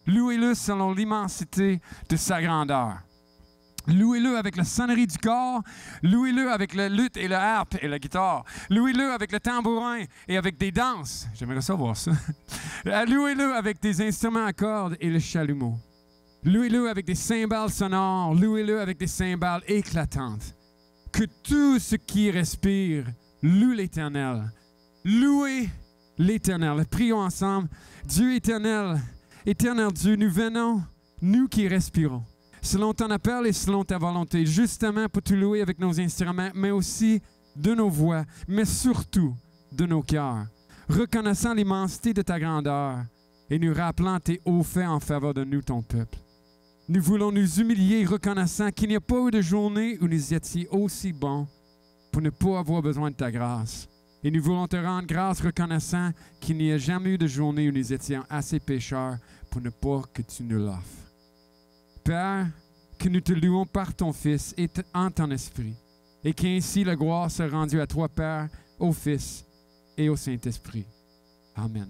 Louez-le selon l'immensité de sa grandeur. Louez-le avec la sonnerie du corps. Louez-le avec la lutte et la harpe et la guitare. Louez-le avec le tambourin et avec des danses. J'aimerais savoir ça. Louez-le avec des instruments à cordes et le chalumeau. Louez-le avec des cymbales sonores. Louez-le avec des cymbales éclatantes. Que tout ce qui respire loue l'Éternel. Louez l'Éternel. Prions ensemble. Dieu éternel, éternel Dieu, nous venons, nous qui respirons, selon ton appel et selon ta volonté, justement pour te louer avec nos instruments, mais aussi de nos voix, mais surtout de nos cœurs, reconnaissant l'immensité de ta grandeur et nous rappelant tes hauts faits en faveur de nous, ton peuple. Nous voulons nous humilier, reconnaissant qu'il n'y a pas eu de journée où nous étions aussi bons pour ne pas avoir besoin de ta grâce. Et nous voulons te rendre grâce, reconnaissant qu'il n'y a jamais eu de journée où nous étions assez pécheurs pour ne pas que tu nous l'offres. Père, que nous te louons par ton Fils et en ton Esprit, et qu'ainsi la gloire soit rendue à toi, Père, au Fils et au Saint-Esprit. Amen.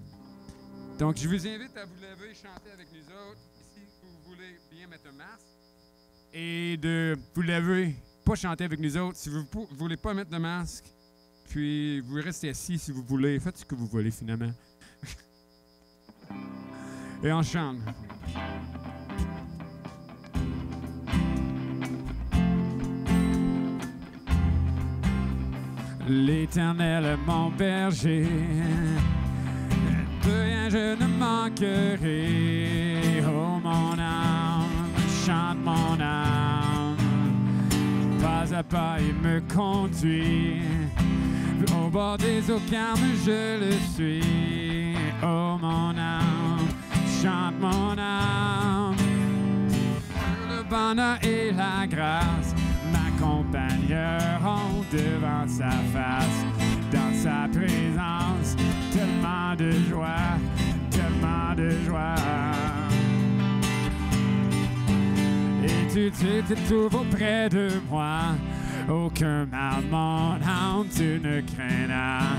Donc, je vous invite à vous lever et chanter avec nous autres, si vous voulez bien mettre un masque, et de vous lever, pas chanter avec nous autres, si vous ne voulez pas mettre de masque, puis vous restez assis si vous voulez, faites ce que vous voulez finalement. Et on chante. L'Éternel est mon berger, de rien je ne manquerai. Oh mon âme, chante mon âme, pas à pas il me conduit. Au bord des eaux calmes, je le suis. Oh mon âme, chante mon âme. Le bonheur et la grâce m'accompagneront devant sa face. Dans sa présence, tellement de joie, tellement de joie. Et tu te trouves auprès de moi. Aucun mal, mon âme, tu ne craindras.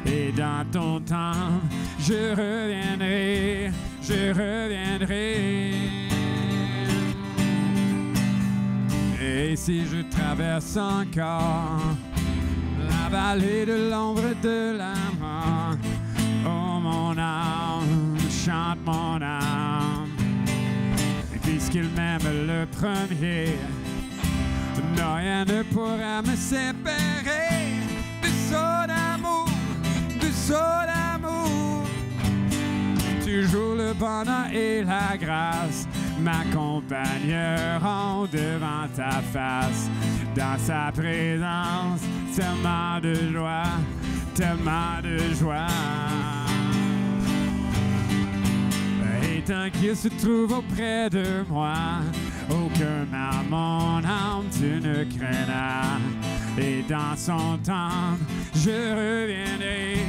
Et dans ton temps, je reviendrai, je reviendrai. Et si je traverse encore la vallée de l'ombre de la mort, oh mon âme, chante mon âme. Puisqu'il m'aime le premier, non, rien ne pourra me séparer de son amour, de son amour. Toujours le bonheur et la grâce m'accompagneront devant ta face. Dans sa présence, tellement de joie, tellement de joie. Et tant qu'il se trouve auprès de moi, aucun mal, mon âme, tu ne craindras. Et dans son temps, je reviendrai,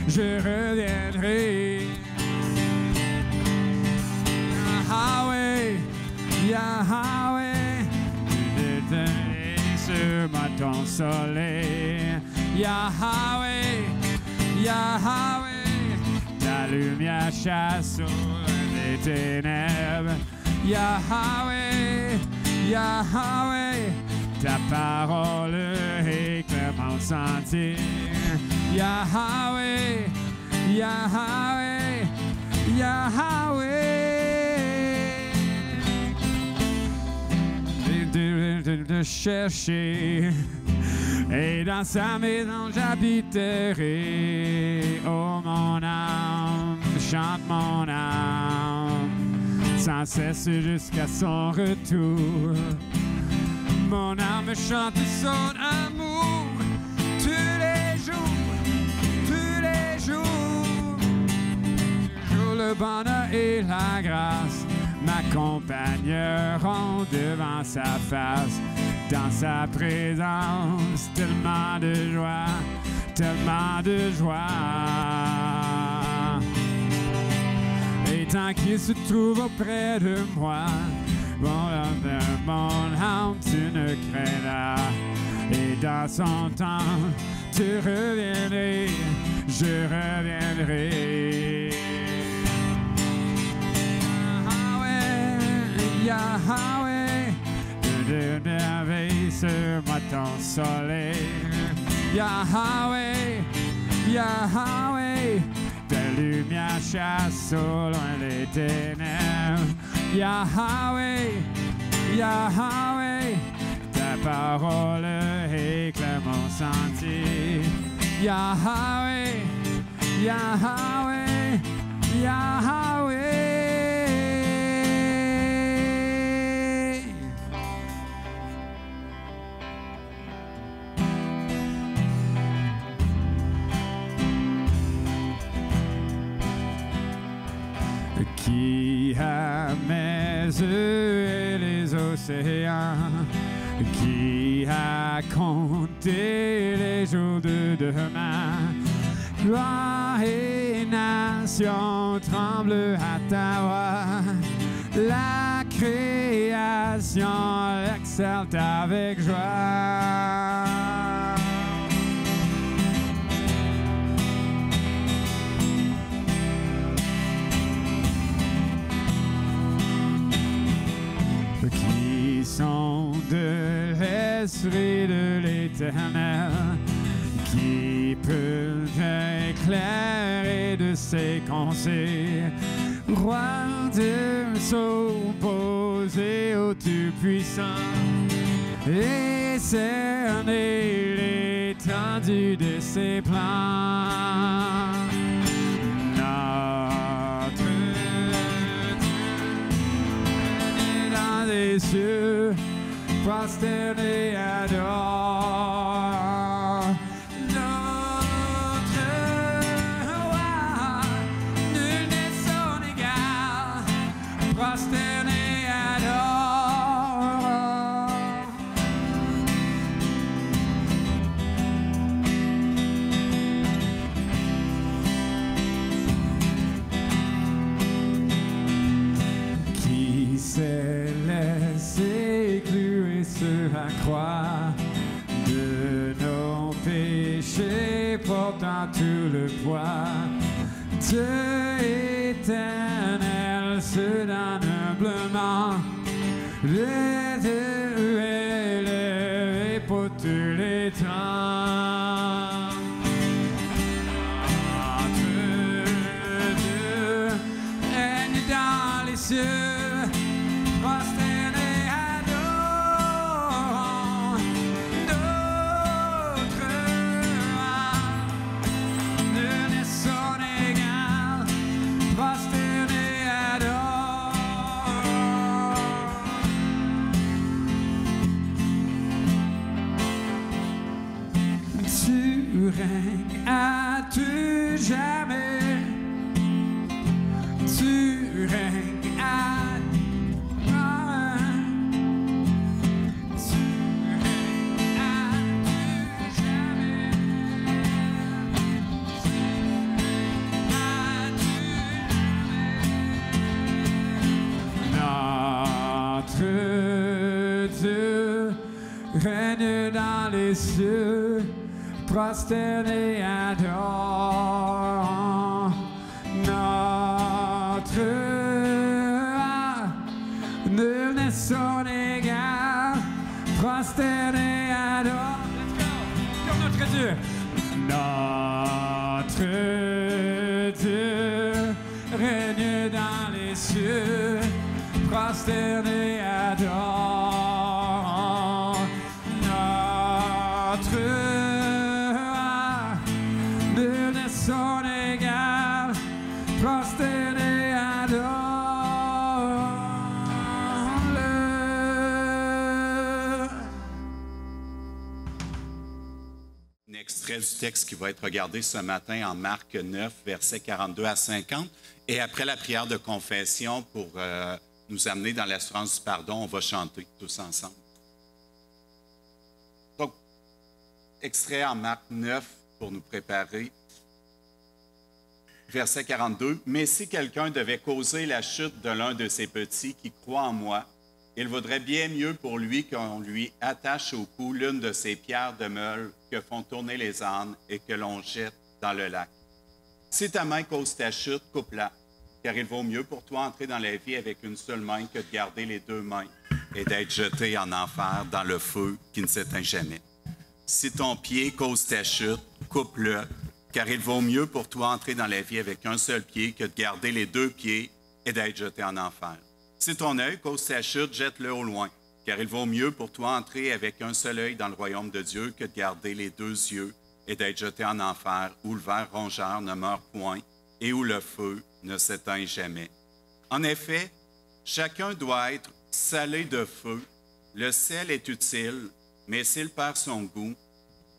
je reviendrai. Yahweh, Yahweh, tu déteins sur moi ton soleil. Yahweh, Yahweh, ta lumière chasse les ténèbres. Yahweh, Yahweh, ta parole éclaire mon sentier. Yahweh, Yahweh, Yahweh. De chercher, et dans sa maison j'habiterai. Oh mon âme, chante mon âme, sans cesse jusqu'à son retour. Mon âme chante son amour tous les jours, tous les jours. Toujours le bonheur et la grâce m'accompagneront devant sa face. Dans sa présence, tellement de joie, tellement de joie. Et tant qu'il se trouve auprès de moi, mon âme, tu ne craindras. Et dans son temps, tu reviendrais, je reviendrai. Yahweh, de merveille sur moi ton soleil. Yahweh, Yahweh, ta lumière chasse au loin les ténèbres. Yahweh, Yahweh, ta parole éclaire mon sentier. Yahweh, Yahweh, Yahweh. Qui a mes yeux et les océans, qui a compté les jours de demain. Gloire et nation tremblent à ta voix, la création exalte avec joie. Qui sont de l'esprit de l'Éternel, qui peut éclairer de ses conseils, roi de s'opposer au Tout-Puissant et cerner l'étendue de ses plans. Notre Dieu dans les cieux, prosterné adore. Notre roi, nul n'est son égal, prosterné adore. Qui s'est laissé clouer sur la croix, de nos péchés portant tout le poids. Dieu éternel se donne humblement, le Dieu élevé pour tous les temps. Notre Dieu règne dans les cieux, prosterné adorant. Notre roi, nul n'est son égal, prosterné adorant. Tu règnes à tout jamais, tu règnes à Dieu règne dans les cieux, prosterné adore. Notre roi, nul n'est son égal, prosterné adore. Let's go, comme notre Dieu. Notre Dieu règne dans les cieux, prosterné adore. Notre roi, nul n'est son égal, prosterné adore-le. Un extrait du texte qui va être regardé ce matin en Marc 9, versets 42 à 50. Et après la prière de confession, pour nous amener dans l'assurance du pardon, on va chanter tous ensemble. Donc, extrait en Marc 9 pour nous préparer. Verset 42. « Mais si quelqu'un devait causer la chute de l'un de ses petits qui croit en moi, il vaudrait bien mieux pour lui qu'on lui attache au cou l'une de ces pierres de meule que font tourner les ânes et que l'on jette dans le lac. Si ta main cause ta chute, coupe-la, car il vaut mieux pour toi entrer dans la vie avec une seule main que de garder les deux mains et d'être jeté en enfer dans le feu qui ne s'éteint jamais. Si ton pied cause ta chute, coupe-le, car il vaut mieux pour toi entrer dans la vie avec un seul pied que de garder les deux pieds et d'être jeté en enfer. Si ton œil cause ta chute, jette-le au loin, car il vaut mieux pour toi entrer avec un seul œil dans le royaume de Dieu que de garder les deux yeux et d'être jeté en enfer, où le ver rongeur ne meurt point et où le feu ne s'éteint jamais. En effet, chacun doit être salé de feu. Le sel est utile, mais s'il perd son goût,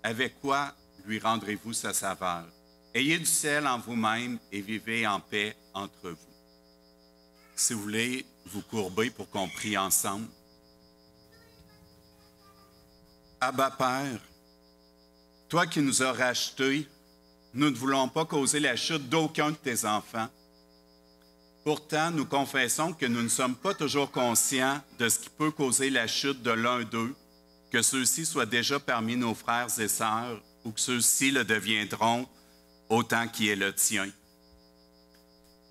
avec quoi lui rendrez-vous sa saveur? Ayez du sel en vous-même et vivez en paix entre vous. Si vous voulez vous courber pour qu'on prie ensemble. Abba Père, toi qui nous as rachetés, nous ne voulons pas causer la chute d'aucun de tes enfants. Pourtant, nous confessons que nous ne sommes pas toujours conscients de ce qui peut causer la chute de l'un d'eux, que ceux-ci soient déjà parmi nos frères et sœurs ou que ceux-ci le deviendront autant qui est le tien.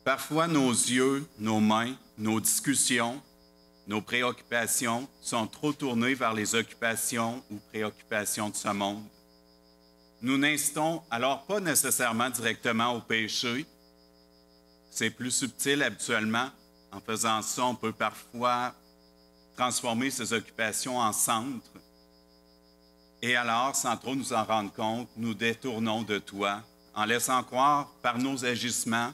Parfois, nos yeux, nos mains, nos discussions, nos préoccupations sont trop tournées vers les occupations ou préoccupations de ce monde. Nous n'incitons alors pas nécessairement directement au péché. C'est plus subtil habituellement. En faisant ça, on peut parfois transformer ces occupations en centres. Et alors, sans trop nous en rendre compte, nous détournons de toi, en laissant croire par nos agissements,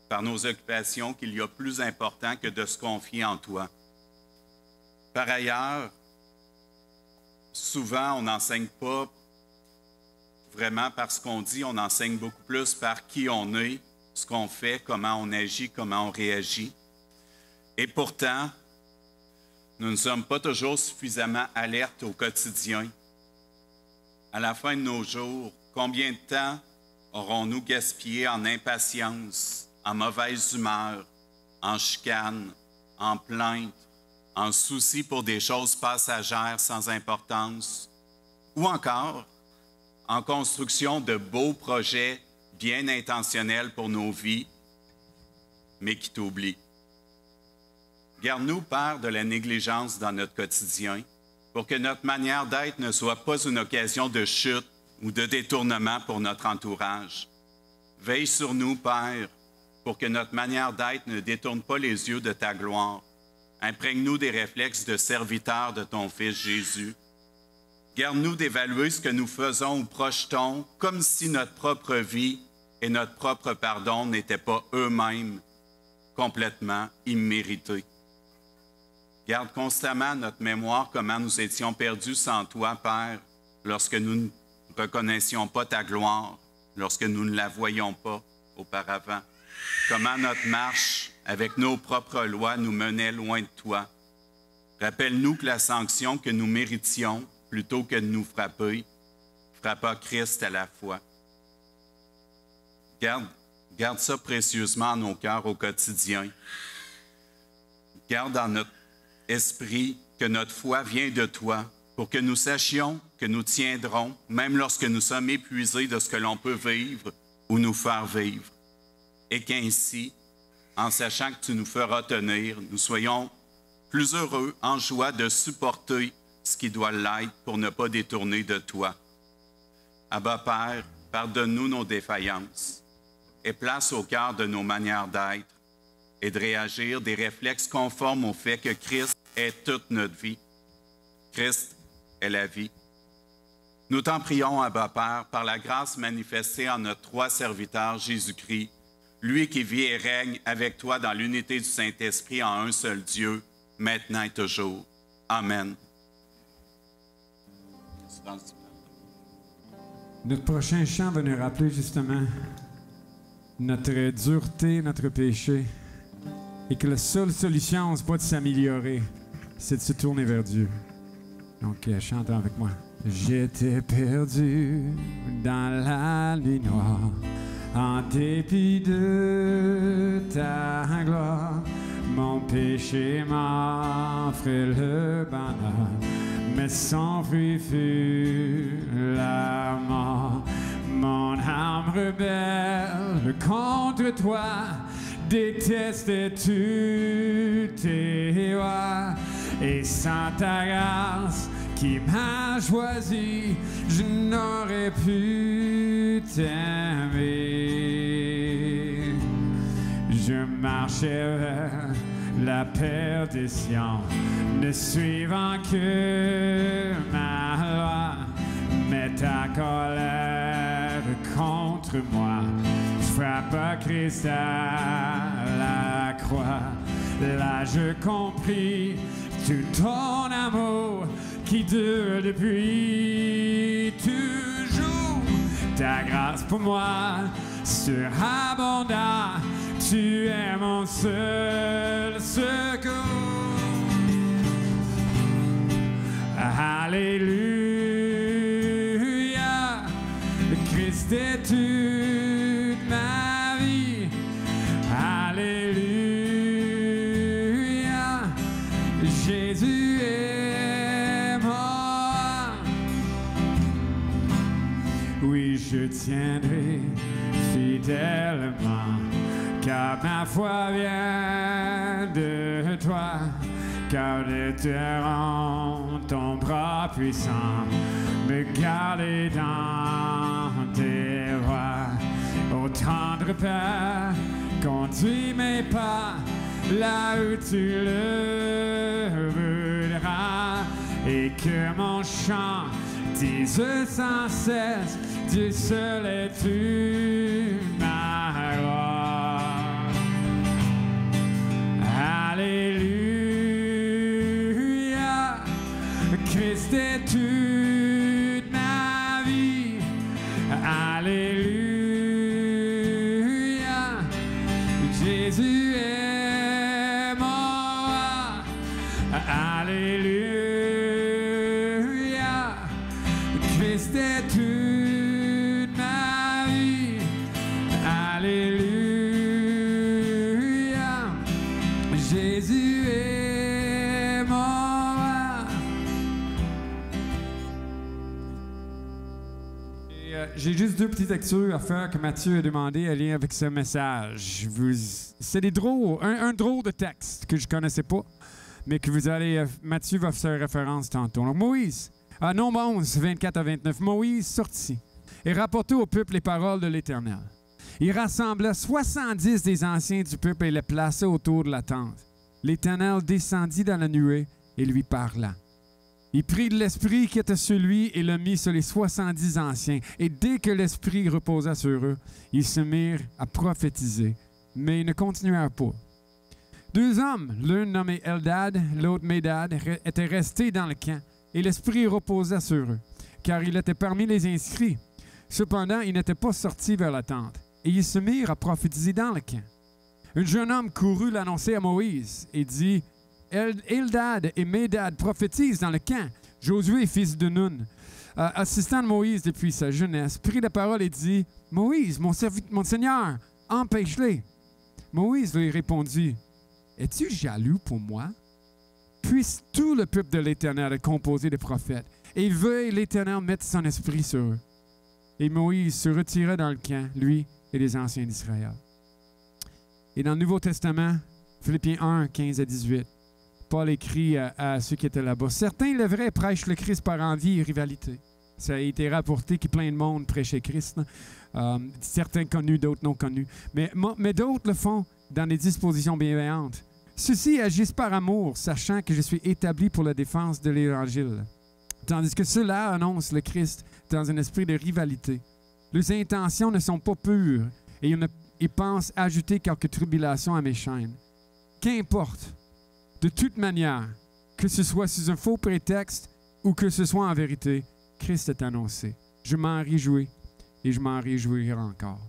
par nos occupations, qu'il y a plus important que de se confier en toi. Par ailleurs, souvent, on n'enseigne pas vraiment par ce qu'on dit, on enseigne beaucoup plus par qui on est, ce qu'on fait, comment on agit, comment on réagit. Et pourtant, nous ne sommes pas toujours suffisamment alertes au quotidien. À la fin de nos jours, combien de temps aurons-nous gaspillé en impatience, en mauvaise humeur, en chicane, en plainte, en souci pour des choses passagères sans importance, ou encore en construction de beaux projets bien intentionnels pour nos vies, mais qui t'oublient. Garde-nous, Père, de la négligence dans notre quotidien, pour que notre manière d'être ne soit pas une occasion de chute ou de détournement pour notre entourage. Veille sur nous, Père, pour que notre manière d'être ne détourne pas les yeux de ta gloire. Imprègne-nous des réflexes de serviteurs de ton Fils Jésus. Garde-nous d'évaluer ce que nous faisons ou projetons comme si notre propre vie et notre propre pardon n'étaient pas eux-mêmes complètement immérités. Garde constamment notre mémoire comment nous étions perdus sans toi, Père, lorsque nous ne reconnaissions pas ta gloire, lorsque nous ne la voyions pas auparavant. Comment notre marche avec nos propres lois nous menait loin de toi. Rappelle-nous que la sanction que nous méritions, plutôt que de nous frapper, frappa Christ à la fois. Garde ça précieusement en nos cœurs au quotidien. Garde dans notre esprit que notre foi vient de toi, pour que nous sachions que nous tiendrons, même lorsque nous sommes épuisés de ce que l'on peut vivre ou nous faire vivre. Et qu'ainsi, en sachant que tu nous feras tenir, nous soyons plus heureux, en joie de supporter ce qui doit l'être pour ne pas détourner de toi. Abba Père, pardonne-nous nos défaillances et place au cœur de nos manières d'être et de réagir des réflexes conformes au fait que Christ est toute notre vie. Christ est la vie. Nous t'en prions, Abba Père, par la grâce manifestée en notre roi serviteur Jésus-Christ, lui qui vit et règne avec toi dans l'unité du Saint-Esprit en un seul Dieu, maintenant et toujours. Amen. Notre prochain chant va nous rappeler justement notre dureté, notre péché, et que la seule solution, c'est pas de s'améliorer, c'est de se tourner vers Dieu. Donc, chante avec moi. J'étais perdu dans la nuit noire, en dépit de ta gloire. Mon péché m'offrait le bonheur, mais son fruit fut la mort. Mon âme rebelle contre toi détestais tous tes voies. Et sans ta grâce qui m'a choisi, je n'aurais pu t'aimer. Je marchais vers la perdition, ne suivant que ma loi, mais ta colère contre moi frappe Christ à la croix. Là je compris tout ton amour qui dure depuis toujours. Ta grâce pour moi surabondante, tu es mon seul secours. Alléluia, Christ est toute ma vie. Alléluia, Jésus est mort. Oui, je tiendrai fidèlement, car ma foi vient de toi, car de te rendre ton bras puissant, me garder dans tes voies. Ô tendre Père, conduis mes pas là où tu le voudras, et que mon chant dise sans cesse, Dieu seul est toute ma gloire. Alléluia, Christ est toute ma vie. Alléluia, Jésus est mort. Alléluia, Christ est toute ma vie. Alléluia, Jésus est mort. J'ai juste deux petites lectures à faire que Matthieu a demandé en lien avec ce message. C'est des drôles, un drôle de texte que je ne connaissais pas, mais que vous allez, Matthieu va faire référence tantôt. Donc Moïse, Nombre 11, 24 à 29, Moïse sortit et rapporta au peuple les paroles de l'Éternel. Il rassembla 70 des anciens du peuple et les plaça autour de la tente. L'Éternel descendit dans la nuée et lui parla. Il prit de l'esprit qui était sur lui et le mit sur les 70 anciens. Et dès que l'esprit reposa sur eux, ils se mirent à prophétiser, mais ils ne continuèrent pas. Deux hommes, l'un nommé Eldad, l'autre Médad, étaient restés dans le camp, et l'esprit reposa sur eux, car il était parmi les inscrits. Cependant, ils n'étaient pas sortis vers la tente, et ils se mirent à prophétiser dans le camp. Un jeune homme courut l'annoncer à Moïse et dit: Eldad et Médad prophétisent dans le camp. Josué, fils de Nun, assistant de Moïse depuis sa jeunesse, prit la parole et dit: Moïse, mon Seigneur, empêche-les. Moïse lui répondit: Es-tu jaloux pour moi? Puisse tout le peuple de l'Éternel être composé de prophètes, et veuille l'Éternel mettre son esprit sur eux. Et Moïse se retira dans le camp, lui et les anciens d'Israël. Et dans le Nouveau Testament, Philippiens 1, 15 à 18, Paul écrit à ceux qui étaient là-bas: Certains, le vrai, prêchent le Christ par envie et rivalité. Ça a été rapporté que plein de monde prêchait Christ. Certains connus, d'autres non connus. Mais d'autres le font dans des dispositions bienveillantes. Ceux-ci agissent par amour, sachant que je suis établi pour la défense de l'Évangile. Tandis que ceux-là annoncent le Christ dans un esprit de rivalité. Leurs intentions ne sont pas pures et ils pensent ajouter quelques tribulations à mes chaînes. Qu'importe, de toute manière, que ce soit sous un faux prétexte ou que ce soit en vérité, Christ est annoncé. Je m'en réjouis et je m'en réjouirai encore.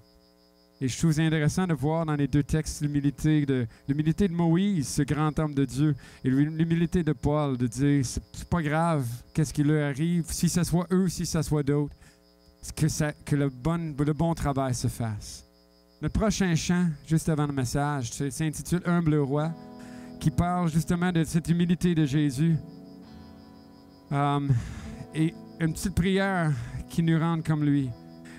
Et je trouve intéressant de voir dans les deux textes l'humilité de Moïse, ce grand homme de Dieu, et l'humilité de Paul, de dire: c'est pas grave qu'est-ce qui leur arrive, si ce soit eux, si ce soit d'autres, que le bon travail se fasse. Notre prochain chant, juste avant le message, s'intitule « Humble roi », qui parle justement de cette humilité de Jésus. Et une petite prière qui nous rende comme lui.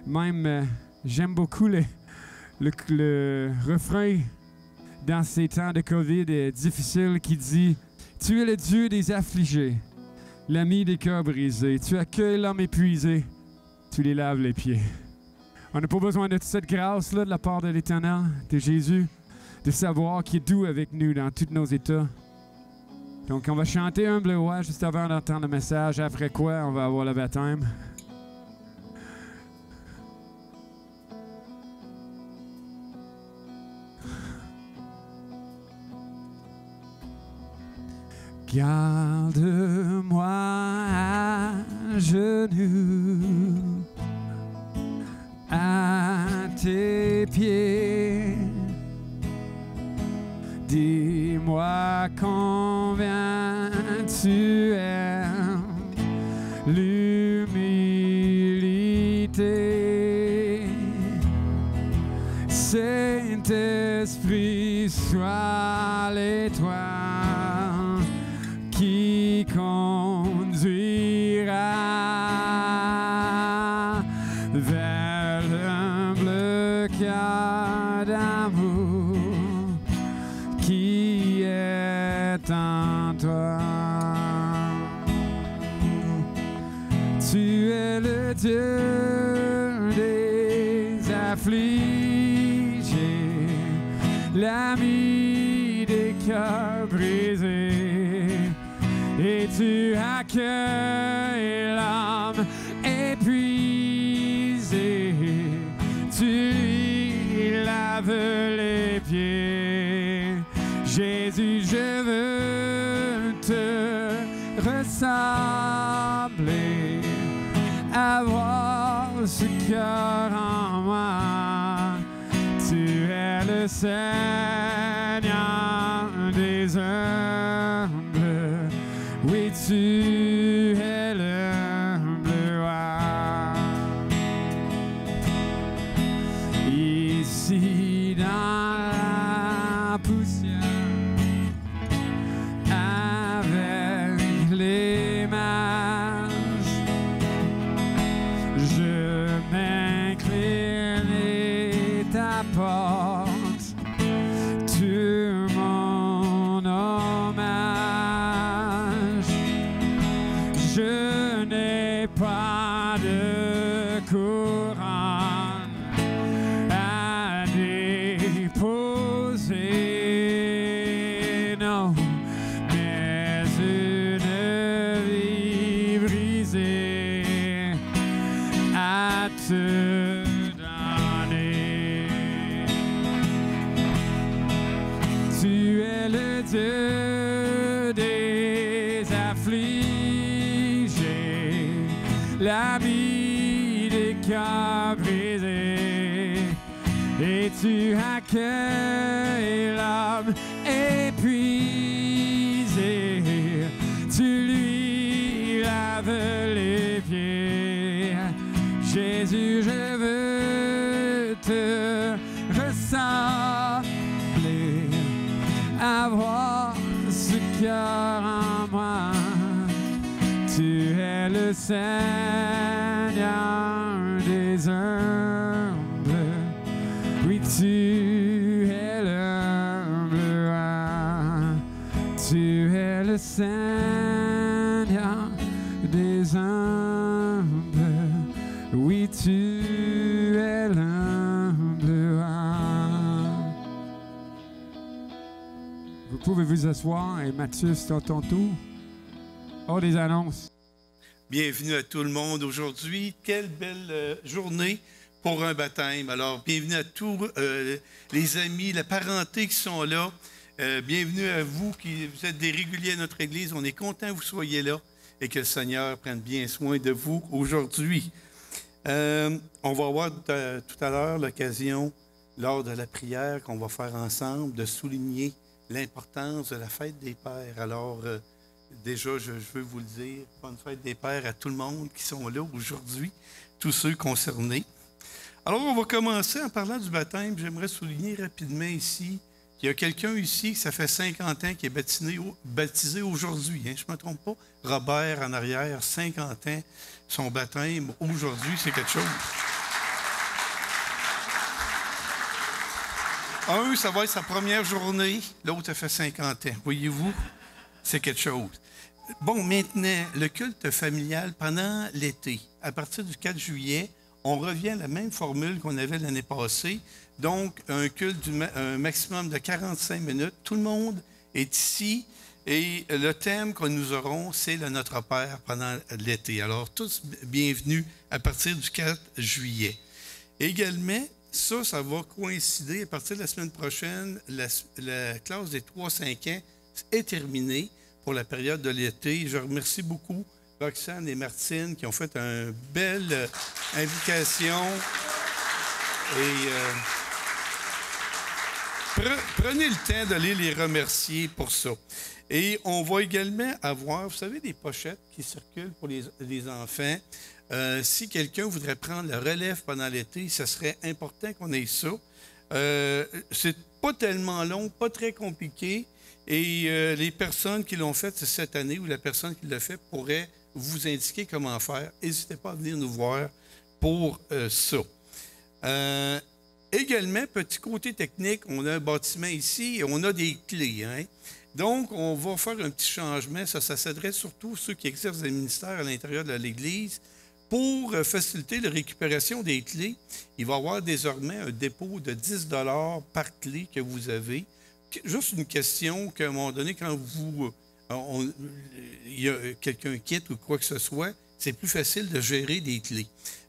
Même, j'aime beaucoup le refrain dans ces temps de COVID difficiles qui dit « Tu es le Dieu des affligés, l'ami des cœurs brisés. Tu accueilles l'homme épuisé, tu les laves les pieds. » On n'a pas besoin de toute cette grâce-là de la part de l'Éternel, de Jésus, de savoir qu'il est doux avec nous dans tous nos états. Donc, on va chanter Humble Roi juste avant d'entendre le message, après quoi on va avoir le baptême. Garde-moi à genoux, à tes pieds. Dis-moi combien tu aimes l'humilité. Saint-Esprit, sois l'étoile qui conduira vers l'humble cœur d'amour qui est en toi. Tu es le Dieu des affligés, l'ami des cœurs brisés, et tu accueilles l'âme épuisée, tu lui laves les pieds. Jésus, je veux te ressembler, avoir ce cœur en moi. Tu es le Seigneur des humbles, oui, tu es l'humble roi. Ici dans la poussière, avec les mages, je m'incline et t'apporte tout mon hommage. Je n'ai pas de couronne à déposer, non, mais une vie brisée à te donner. Tu es le Dieu des affligés, l'ami des cœurs brisés, et tu accueilles l'âme épuisée, tu lui laves les pieds. Jésus, je veux te ressembler, avoir ce cœur en moi. Tu es le Seigneur des humbles, oui, tu es l'humble roi. Tu es le Seigneur des humbles, oui, tu es l'humble roi. Vous pouvez vous asseoir et Mathieu, c'est à ton tour. Oh, des annonces. Bienvenue à tout le monde aujourd'hui. Quelle belle journée pour un baptême. Alors, bienvenue à tous les amis, la parenté qui sont là. Bienvenue à vous qui vous êtes des réguliers à notre Église. On est content que vous soyez là et que le Seigneur prenne bien soin de vous aujourd'hui. On va avoir tout à l'heure l'occasion, lors de la prière qu'on va faire ensemble, de souligner l'importance de la fête des Pères. Alors, déjà, je veux vous le dire, bonne fête des Pères à tout le monde qui sont là aujourd'hui, tous ceux concernés. Alors, on va commencer en parlant du baptême. J'aimerais souligner rapidement ici qu'il y a quelqu'un ici, ça fait 50 ans, qui est baptisé aujourd'hui. Hein, je ne me trompe pas. Robert, en arrière, 50 ans, son baptême aujourd'hui, c'est quelque chose. Un, ça va être sa première journée. L'autre, ça fait 50 ans. Voyez-vous, c'est quelque chose. Bon, maintenant, le culte familial pendant l'été. À partir du 4 juillet, on revient à la même formule qu'on avait l'année passée. Donc, un culte un maximum de 45 minutes. Tout le monde est ici. Et le thème que nous aurons, c'est le Notre Père pendant l'été. Alors, tous bienvenus à partir du 4 juillet. Également, ça va coïncider à partir de la semaine prochaine. La classe des 3-5 ans est terminée pour la période de l'été. Je remercie beaucoup Roxane et Martine qui ont fait une belle invitation. Et prenez le temps d'aller les remercier pour ça. Et on va également avoir, vous savez, des pochettes qui circulent pour les enfants. Si quelqu'un voudrait prendre la relève pendant l'été, ce serait important qu'on ait ça. C'est pas tellement long, pas très compliqué. Et les personnes qui l'ont fait cette année ou la personne qui l'a fait pourrait vous indiquer comment faire. N'hésitez pas à venir nous voir pour ça. Également, petit côté technique, on a un bâtiment ici et on a des clés. Hein? Donc, on va faire un petit changement. Ça s'adresse surtout à ceux qui exercent des ministères à l'intérieur de l'Église. Pour faciliter la récupération des clés, il va y avoir désormais un dépôt de 10 $ par clé que vous avez. Juste une question qu'à un moment donné, quand il y a quelqu'un quitte ou quoi que ce soit, c'est plus facile de gérer des clés.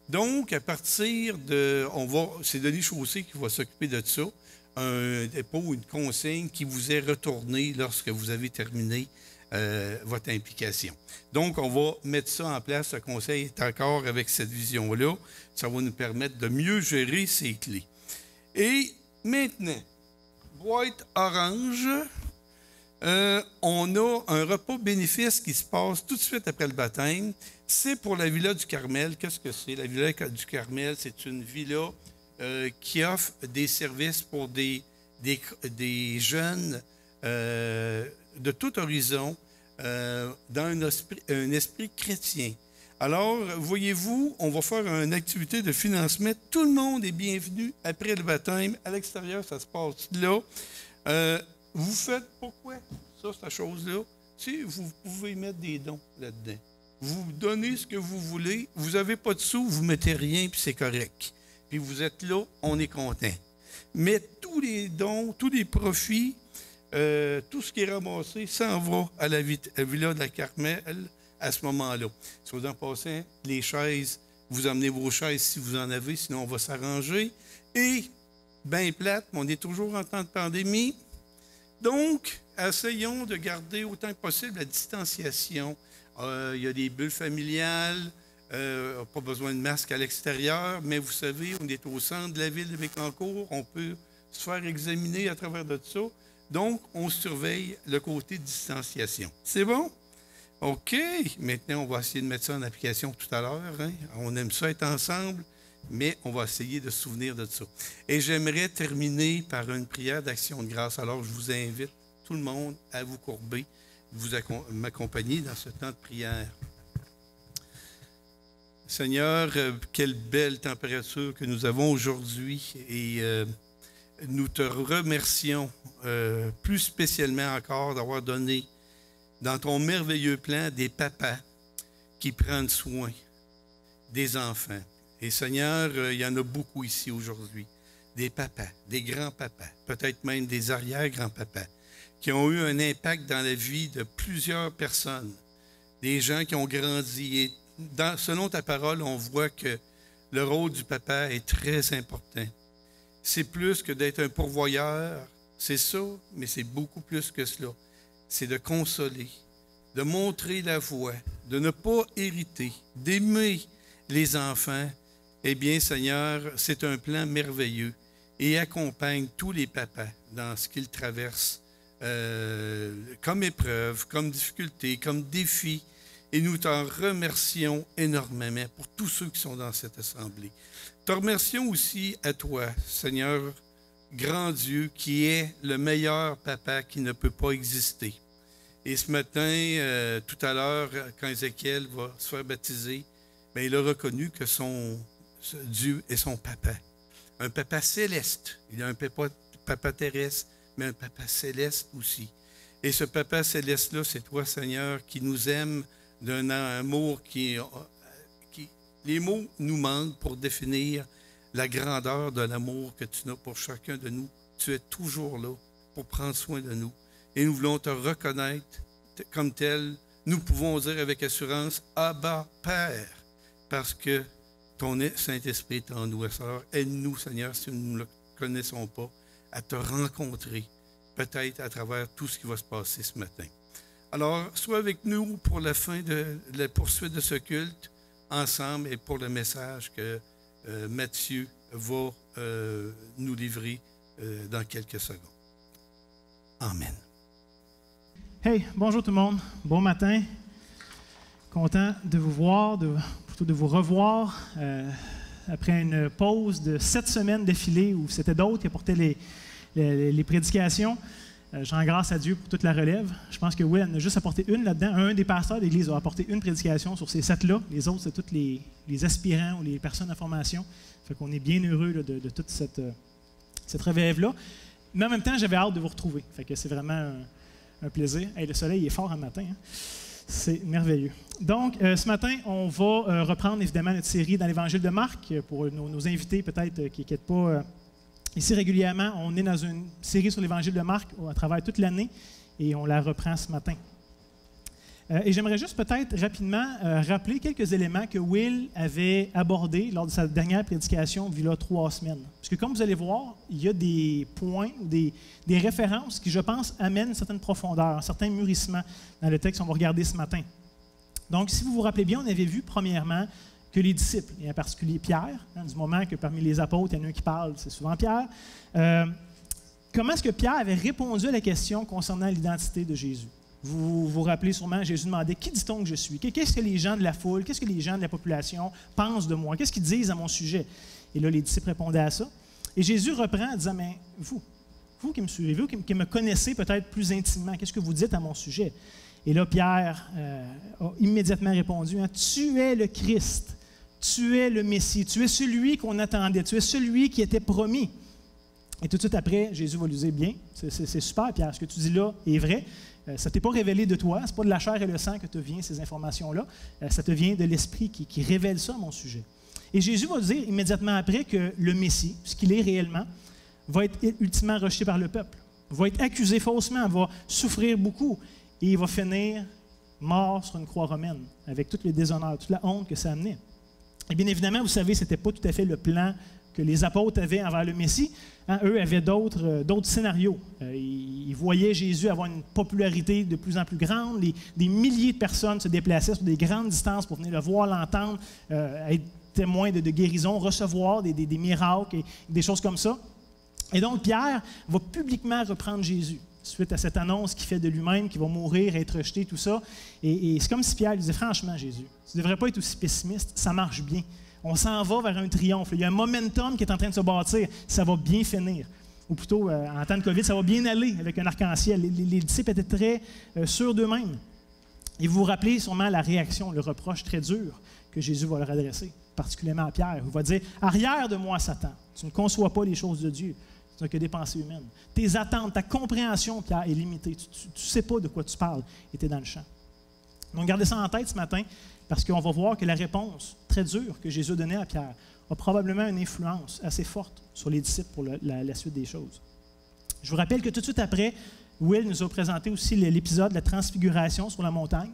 Donc, à partir de... c'est Denis Chaussé qui va s'occuper de ça. Un dépôt, une consigne qui vous est retournée lorsque vous avez terminé votre implication. Donc, on va mettre ça en place. Le conseil est encore avec cette vision-là. Ça va nous permettre de mieux gérer ces clés. Et maintenant, boîte orange, on a un repas bénéfice qui se passe tout de suite après le baptême. C'est pour la Villa du Carmel. Qu'est-ce que c'est? La Villa du Carmel, c'est une villa qui offre des services pour des jeunes de tout horizon dans un esprit chrétien. Alors, voyez-vous, on va faire une activité de financement. Tout le monde est bienvenu après le baptême. À l'extérieur, ça se passe là. Vous faites pourquoi ça, cette chose-là? Si vous pouvez mettre des dons là-dedans. Vous donnez ce que vous voulez. Vous n'avez pas de sous, vous ne mettez rien, puis c'est correct. Puis vous êtes là, on est content. Mais tous les dons, tous les profits, tout ce qui est ramassé s'en va à la Villa de la Carmel à ce moment-là. Soit en passant, les chaises, vous emmenez vos chaises si vous en avez, sinon on va s'arranger. Et, bien plate, mais on est toujours en temps de pandémie. Donc, essayons de garder autant que possible la distanciation. Il y a des bulles familiales, pas besoin de masque à l'extérieur, mais vous savez, on est au centre de la ville de Bécancour, on peut se faire examiner à travers de ça. Donc, on surveille le côté distanciation. C'est bon? OK. Maintenant, on va essayer de mettre ça en application tout à l'heure. Hein? On aime ça être ensemble, mais on va essayer de se souvenir de ça. Et j'aimerais terminer par une prière d'action de grâce. Alors, je vous invite, tout le monde, à vous courber, m'accompagner dans ce temps de prière. Seigneur, quelle belle température que nous avons aujourd'hui et nous te remercions plus spécialement encore d'avoir donné dans ton merveilleux plan des papas qui prennent soin des enfants. Et Seigneur, il y en a beaucoup ici aujourd'hui, des papas, des grands-papas, peut-être même des arrière-grands-papas, qui ont eu un impact dans la vie de plusieurs personnes, des gens qui ont grandi. Et selon ta parole, on voit que le rôle du papa est très important. C'est plus que d'être un pourvoyeur, c'est ça, mais c'est beaucoup plus que cela. C'est de consoler, de montrer la voie, de ne pas hériter, d'aimer les enfants. Eh bien, Seigneur, c'est un plan merveilleux et accompagne tous les papas dans ce qu'ils traversent comme épreuve, comme difficulté, comme défi. Et nous t'en remercions énormément pour tous ceux qui sont dans cette assemblée. Te remercions aussi à toi, Seigneur, grand Dieu, qui est le meilleur papa qui ne peut pas exister. Et ce matin, tout à l'heure, quand Ézéchiel va se faire baptiser, bien, il a reconnu que Dieu est son papa. Un papa céleste. Il a un papa papa terrestre, mais un papa céleste aussi. Et ce papa céleste-là, c'est toi, Seigneur, qui nous aime d'un amour qui... Les mots nous manquent pour définir la grandeur de l'amour que tu as pour chacun de nous. Tu es toujours là pour prendre soin de nous. Et nous voulons te reconnaître comme tel. Nous pouvons dire avec assurance, Abba, Père, parce que ton Saint-Esprit est en nous. Aide-nous, Seigneur, si nous ne le connaissons pas, à te rencontrer, peut-être à travers tout ce qui va se passer ce matin. Alors, sois avec nous pour la fin de la poursuite de ce culte, ensemble, et pour le message que Mathieu va nous livrer dans quelques secondes. Amen. Hey, bonjour tout le monde. Bon matin. Content de vous voir, plutôt de vous revoir après une pause de 7 semaines d'affilée où c'était d'autres qui apportaient les prédications. Je rends grâce à Dieu pour toute la relève. Je pense que Will en a juste apporté une là-dedans. Un des pasteurs de l'Église a apporté une prédication sur ces 7-là. Les autres, c'est tous les aspirants ou les personnes en formation. Fait qu'on est bien heureux là, de toute cette relève-là. Mais en même temps, j'avais hâte de vous retrouver. Fait que c'est vraiment un plaisir. Hey, le soleil est fort un matin. Hein? C'est merveilleux. Donc, ce matin, on va reprendre évidemment notre série dans l'Évangile de Marc. Pour nos invités peut-être qui n'étaient pas ici régulièrement, on est dans une série sur l'Évangile de Marc à travers toute l'année et on la reprend ce matin. Et j'aimerais juste peut-être rapidement rappeler quelques éléments que Will avait abordés lors de sa dernière prédication il y a 3 semaines. Parce que comme vous allez voir, il y a des points, des références qui, je pense, amènent une certaine profondeur, un certain mûrissement dans le texte qu'on va regarder ce matin. Donc, si vous vous rappelez bien, on avait vu premièrement que les disciples, et en particulier Pierre, du moment que parmi les apôtres, il y en a un qui parle, c'est souvent Pierre, comment est-ce que Pierre avait répondu à la question concernant l'identité de Jésus? Vous vous rappelez sûrement, Jésus demandait « Qui dit-on que je suis? Qu'est-ce que les gens de la foule, qu'est-ce que les gens de la population pensent de moi? Qu'est-ce qu'ils disent à mon sujet? » Et là, les disciples répondaient à ça. Et Jésus reprend en disant « Mais vous qui me suivez, vous qui me connaissez peut-être plus intimement, qu'est-ce que vous dites à mon sujet? » Et là, Pierre a immédiatement répondu « Tu es le Christ, tu es le Messie, tu es celui qu'on attendait, tu es celui qui était promis. » Et tout de suite après, Jésus va lui dire « Bien, c'est super, Pierre, ce que tu dis là est vrai. Ça ne t'est pas révélé de toi, ce n'est pas de la chair et le sang que te viennent ces informations-là, ça te vient de l'Esprit qui révèle ça à mon sujet. » Et Jésus va dire immédiatement après que le Messie, ce qu'il est réellement, va être ultimement rejeté par le peuple, va être accusé faussement, va souffrir beaucoup, et il va finir mort sur une croix romaine, avec tout le déshonneur, toute la honte que ça amenait. Et bien évidemment, vous savez, ce n'était pas tout à fait le plan que les apôtres avaient envers le Messie. Eux avaient d'autres scénarios. Ils voyaient Jésus avoir une popularité de plus en plus grande. Des milliers de personnes se déplaçaient sur des grandes distances pour venir le voir, l'entendre, être témoins de guérison, recevoir des miracles et des choses comme ça. Et donc, Pierre va publiquement reprendre Jésus suite à cette annonce qu'il fait de lui-même, qu'il va mourir, être rejeté, tout ça. Et c'est comme si Pierre lui disait, franchement, Jésus, tu ne devrais pas être aussi pessimiste, ça marche bien. On s'en va vers un triomphe. Il y a un momentum qui est en train de se bâtir. Ça va bien finir. Ou plutôt, en temps de COVID, ça va bien aller avec un arc-en-ciel. Les disciples étaient très sûrs d'eux-mêmes. Et vous vous rappelez sûrement la réaction, le reproche très dur que Jésus va leur adresser, particulièrement à Pierre. Il va dire, « Arrière de moi, Satan, tu ne conçois pas les choses de Dieu. Tu n'as que des pensées humaines. Tes attentes, ta compréhension, Pierre, est limitée. Tu ne sais pas de quoi tu parles et tu es dans le champ. » Donc, gardez ça en tête ce matin, parce qu'on va voir que la réponse très dure que Jésus a donnée à Pierre a probablement une influence assez forte sur les disciples pour la suite des choses. Je vous rappelle que tout de suite après, Will nous a présenté aussi l'épisode de la transfiguration sur la montagne.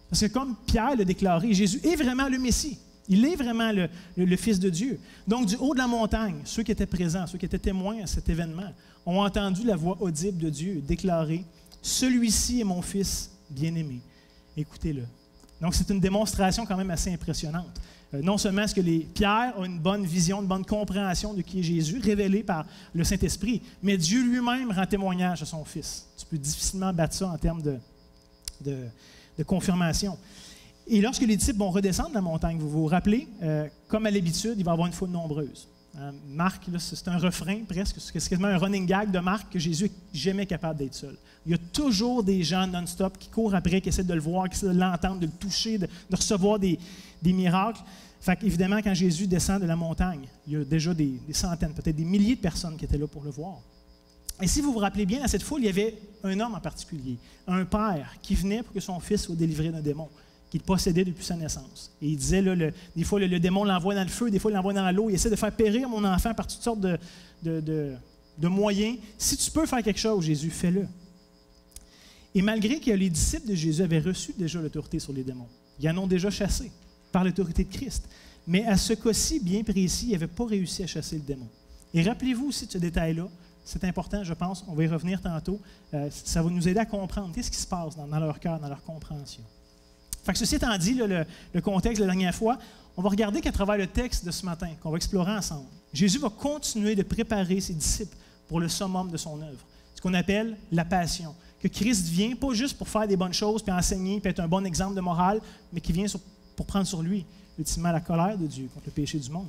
Parce que comme Pierre l'a déclaré, Jésus est vraiment le Messie. Il est vraiment le Fils de Dieu. Donc, du haut de la montagne, ceux qui étaient présents, ceux qui étaient témoins à cet événement, ont entendu la voix audible de Dieu déclarer « Celui-ci est mon Fils bien-aimé. Écoutez-le. » Donc, c'est une démonstration quand même assez impressionnante. Non seulement est-ce que Pierre a une bonne vision, une bonne compréhension de qui est Jésus, révélé par le Saint-Esprit, mais Dieu lui-même rend témoignage à son Fils. Tu peux difficilement battre ça en termes de confirmation. Et lorsque les disciples vont redescendre la montagne, vous vous rappelez, comme à l'habitude, il va y avoir une foule nombreuse. Marc, là, c'est un refrain presque, c'est quasiment un running gag de Marc que Jésus n'est jamais capable d'être seul. Il y a toujours des gens non-stop qui courent après, qui essaient de le voir, qui essaient de l'entendre, de le toucher, de recevoir des miracles. Fait qu'évidemment, quand Jésus descend de la montagne, il y a déjà des centaines, peut-être des milliers de personnes qui étaient là pour le voir. Et si vous vous rappelez bien, dans cette foule, il y avait un homme en particulier, un père qui venait pour que son fils soit délivré d'un démon qu'il possédait depuis sa naissance. Et il disait, là, des fois, le démon l'envoie dans le feu, des fois, il l'envoie dans l'eau. Il essaie de faire périr mon enfant par toutes sortes de moyens. Si tu peux faire quelque chose, Jésus, fais-le. Et malgré que les disciples de Jésus avaient reçu déjà l'autorité sur les démons, ils en ont déjà chassé par l'autorité de Christ. Mais à ce cas-ci bien précis, ils n'avaient pas réussi à chasser le démon. Et rappelez-vous aussi de ce détail-là. C'est important, je pense, on va y revenir tantôt. Ça va nous aider à comprendre qu'est-ce qui se passe dans leur cœur, dans leur compréhension. Fait que ceci étant dit, là, le contexte de la dernière fois, on va regarder qu'à travers le texte de ce matin, qu'on va explorer ensemble, Jésus va continuer de préparer ses disciples pour le summum de son œuvre, ce qu'on appelle la passion. Que Christ vient pas juste pour faire des bonnes choses, puis enseigner, puis être un bon exemple de morale, mais qui vient pour prendre sur lui, ultimement, la colère de Dieu contre le péché du monde.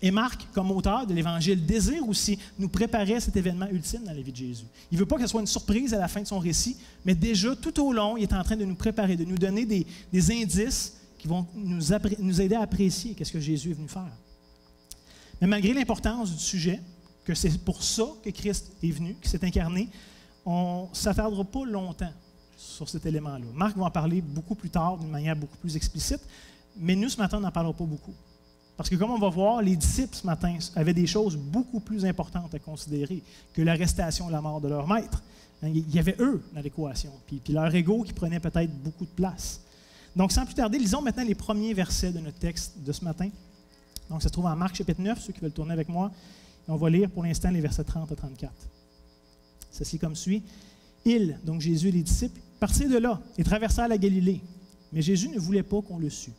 Et Marc, comme auteur de l'Évangile, désire aussi nous préparer à cet événement ultime dans la vie de Jésus. Il ne veut pas que ce soit une surprise à la fin de son récit, mais déjà, tout au long, il est en train de nous préparer, de nous donner des indices qui vont nous aider à apprécier ce que Jésus est venu faire. Mais malgré l'importance du sujet, que c'est pour ça que Christ est venu, qu'il s'est incarné, on ne s'attardera pas longtemps sur cet élément-là. Marc va en parler beaucoup plus tard, d'une manière beaucoup plus explicite, mais nous, ce matin, on n'en parlera pas beaucoup. Parce que comme on va voir, les disciples ce matin avaient des choses beaucoup plus importantes à considérer que l'arrestation et la mort de leur maître. Il y avait eux dans l'équation, puis leur ego qui prenait peut-être beaucoup de place. Donc, sans plus tarder, lisons maintenant les premiers versets de notre texte de ce matin. Donc, ça se trouve en Marc chapitre 9, ceux qui veulent tourner avec moi. Et on va lire pour l'instant les versets 30 à 34. Ceci comme suit. Ils, donc Jésus et les disciples, partirent de là et traversèrent la Galilée. Mais Jésus ne voulait pas qu'on le sût.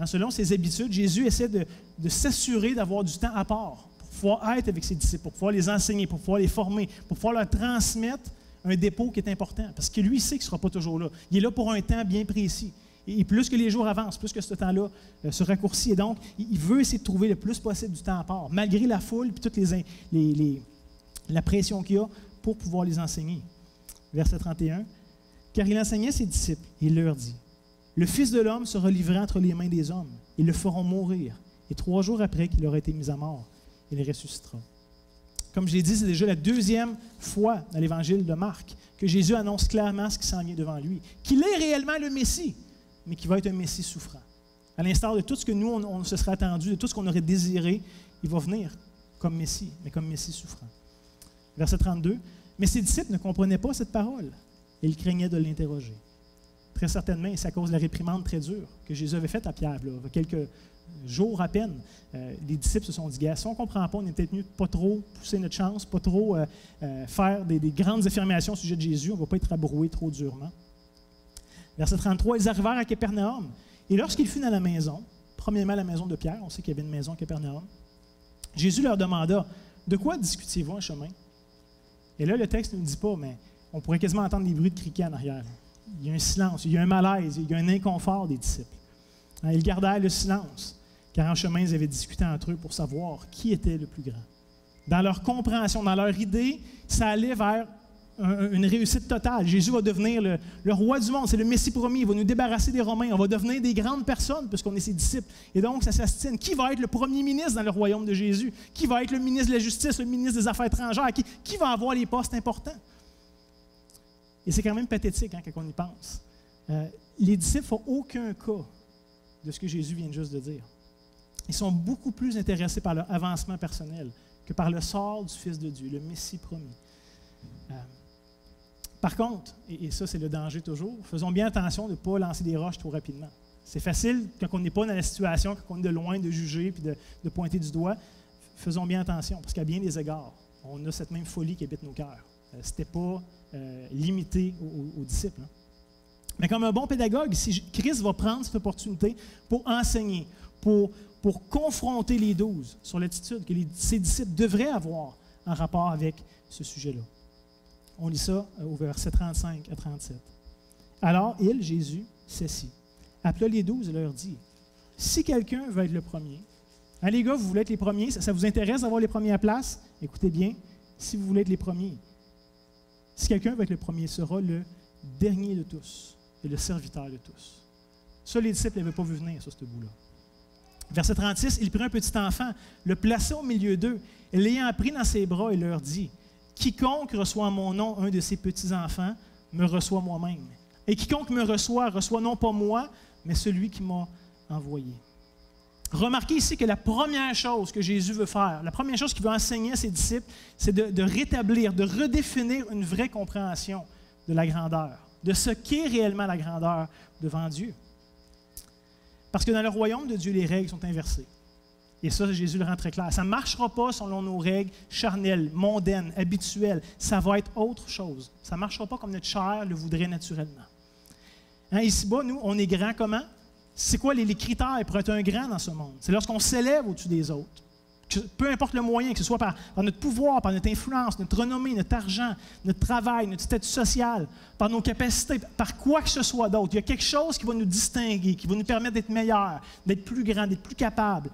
Selon ses habitudes, Jésus essaie de s'assurer d'avoir du temps à part pour pouvoir être avec ses disciples, pour pouvoir les enseigner, pour pouvoir les former, pour pouvoir leur transmettre un dépôt qui est important. Parce que lui, il sait qu'il ne sera pas toujours là. Il est là pour un temps bien précis. Et plus que les jours avancent, plus que ce temps-là se raccourcit. Et donc, il veut essayer de trouver le plus possible du temps à part, malgré la foule et toute la pression qu'il y a pour pouvoir les enseigner. Verset 31. « Car il enseignait ses disciples, et il leur dit, « Le Fils de l'homme sera livré entre les mains des hommes. Ils le feront mourir. Et 3 jours après qu'il aura été mis à mort, il ressuscitera. » Comme je l'ai dit, c'est déjà la 2e fois dans l'Évangile de Marc que Jésus annonce clairement ce qui s'en vient devant lui, qu'il est réellement le Messie, mais qui va être un Messie souffrant. À l'instar de tout ce que nous, on se serait attendu, de tout ce qu'on aurait désiré, il va venir comme Messie, mais comme Messie souffrant. Verset 32. « Mais ses disciples ne comprenaient pas cette parole, et ils craignaient de l'interroger. » Très certainement, c'est à cause de la réprimande très dure que Jésus avait faite à Pierre, là, il y a quelques jours à peine. Les disciples se sont dit, gars, si on ne comprend pas, on est peut-être mieux de pas trop pousser notre chance, pas trop faire des grandes affirmations au sujet de Jésus, on ne va pas être abroué trop durement. Verset 33, ils arrivèrent à Capernaum, et lorsqu'il fut dans la maison, premièrement la maison de Pierre, on sait qu'il y avait une maison à Capernaum, Jésus leur demanda, de quoi discutiez-vous en chemin? Et là, le texte ne nous dit pas, mais on pourrait quasiment entendre des bruits de criquets en arrière. Il y a un silence, il y a un malaise, il y a un inconfort des disciples. Ils gardèrent le silence, car en chemin, ils avaient discuté entre eux pour savoir qui était le plus grand. Dans leur compréhension, dans leur idée, ça allait vers une réussite totale. Jésus va devenir le roi du monde, c'est le Messie promis, il va nous débarrasser des Romains, on va devenir des grandes personnes puisqu'on est ses disciples. Et donc, ça s'astine. Qui va être le premier ministre dans le royaume de Jésus? Qui va être le ministre de la Justice, le ministre des Affaires étrangères? Qui va avoir les postes importants? Et c'est quand même pathétique quand on y pense. Les disciples ne font aucun cas de ce que Jésus vient juste de dire. Ils sont beaucoup plus intéressés par leur avancement personnel que par le sort du Fils de Dieu, le Messie promis. Par contre, et ça c'est le danger toujours, faisons bien attention de ne pas lancer des roches trop rapidement. C'est facile quand on n'est pas dans la situation, quand on est de loin, de juger puis de pointer du doigt. Faisons bien attention, parce qu'à bien des égards, on a cette même folie qui habite nos cœurs. Ce n'était pas limité aux disciples. Hein. Mais comme un bon pédagogue, ici, Christ va prendre cette opportunité pour enseigner, pour confronter les 12 sur l'attitude que ses disciples devraient avoir en rapport avec ce sujet-là. On lit ça au verset 35 à 37. Alors, il, Jésus, s'assit, appela les 12 et leur dit, « Si quelqu'un veut être le premier, hein, les gars, vous voulez être les premiers, ça vous intéresse d'avoir les premières places? Écoutez bien, si vous voulez être les premiers, si quelqu'un veut être le premier, sera le dernier de tous et le serviteur de tous. » Ça, les disciples n'avaient pas vu venir sur ce bout-là. Verset 36, il prit un petit enfant, le plaça au milieu d'eux, et l'ayant pris dans ses bras, il leur dit, « Quiconque reçoit en mon nom un de ces petits-enfants me reçoit moi-même. Et quiconque me reçoit non pas moi, mais celui qui m'a envoyé. » Remarquez ici que la première chose que Jésus veut faire, la première chose qu'il veut enseigner à ses disciples, c'est de rétablir, de redéfinir une vraie compréhension de la grandeur, de ce qu'est réellement la grandeur devant Dieu. Parce que dans le royaume de Dieu, les règles sont inversées. Et ça, Jésus le rend très clair. Ça ne marchera pas selon nos règles charnelles, mondaines, habituelles. Ça va être autre chose. Ça ne marchera pas comme notre chair le voudrait naturellement. Hein, ici-bas, nous, on est grand comment? C'est quoi les critères pour être un grand dans ce monde? C'est lorsqu'on s'élève au-dessus des autres. Peu importe le moyen, que ce soit par notre pouvoir, par notre influence, notre renommée, notre argent, notre travail, notre statut social, par nos capacités, par quoi que ce soit d'autre. Il y a quelque chose qui va nous distinguer, qui va nous permettre d'être meilleurs, d'être plus grands, d'être plus capables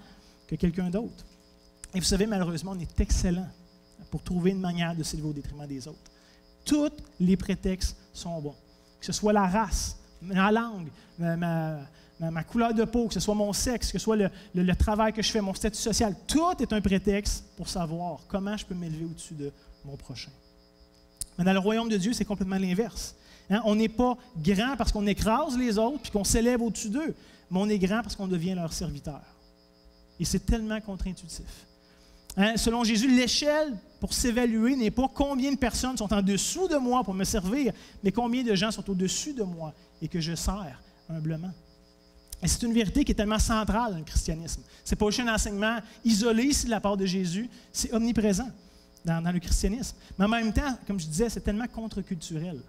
que quelqu'un d'autre. Et vous savez, malheureusement, on est excellent pour trouver une manière de s'élever au détriment des autres. Tous les prétextes sont bons. Que ce soit la race, ma langue, ma couleur de peau, que ce soit mon sexe, que ce soit le travail que je fais, mon statut social, tout est un prétexte pour savoir comment je peux m'élever au-dessus de mon prochain. Mais dans le royaume de Dieu, c'est complètement l'inverse. Hein? On n'est pas grand parce qu'on écrase les autres puis qu'on s'élève au-dessus d'eux, mais on est grand parce qu'on devient leur serviteur. Et c'est tellement contre-intuitif. Hein? Selon Jésus, l'échelle pour s'évaluer n'est pas combien de personnes sont en dessous de moi pour me servir, mais combien de gens sont au-dessus de moi et que je sers humblement. Et c'est une vérité qui est tellement centrale dans le christianisme. Ce n'est pas juste un enseignement isolé ici de la part de Jésus, c'est omniprésent dans le christianisme. Mais en même temps, comme je disais, c'est tellement contre-culturel,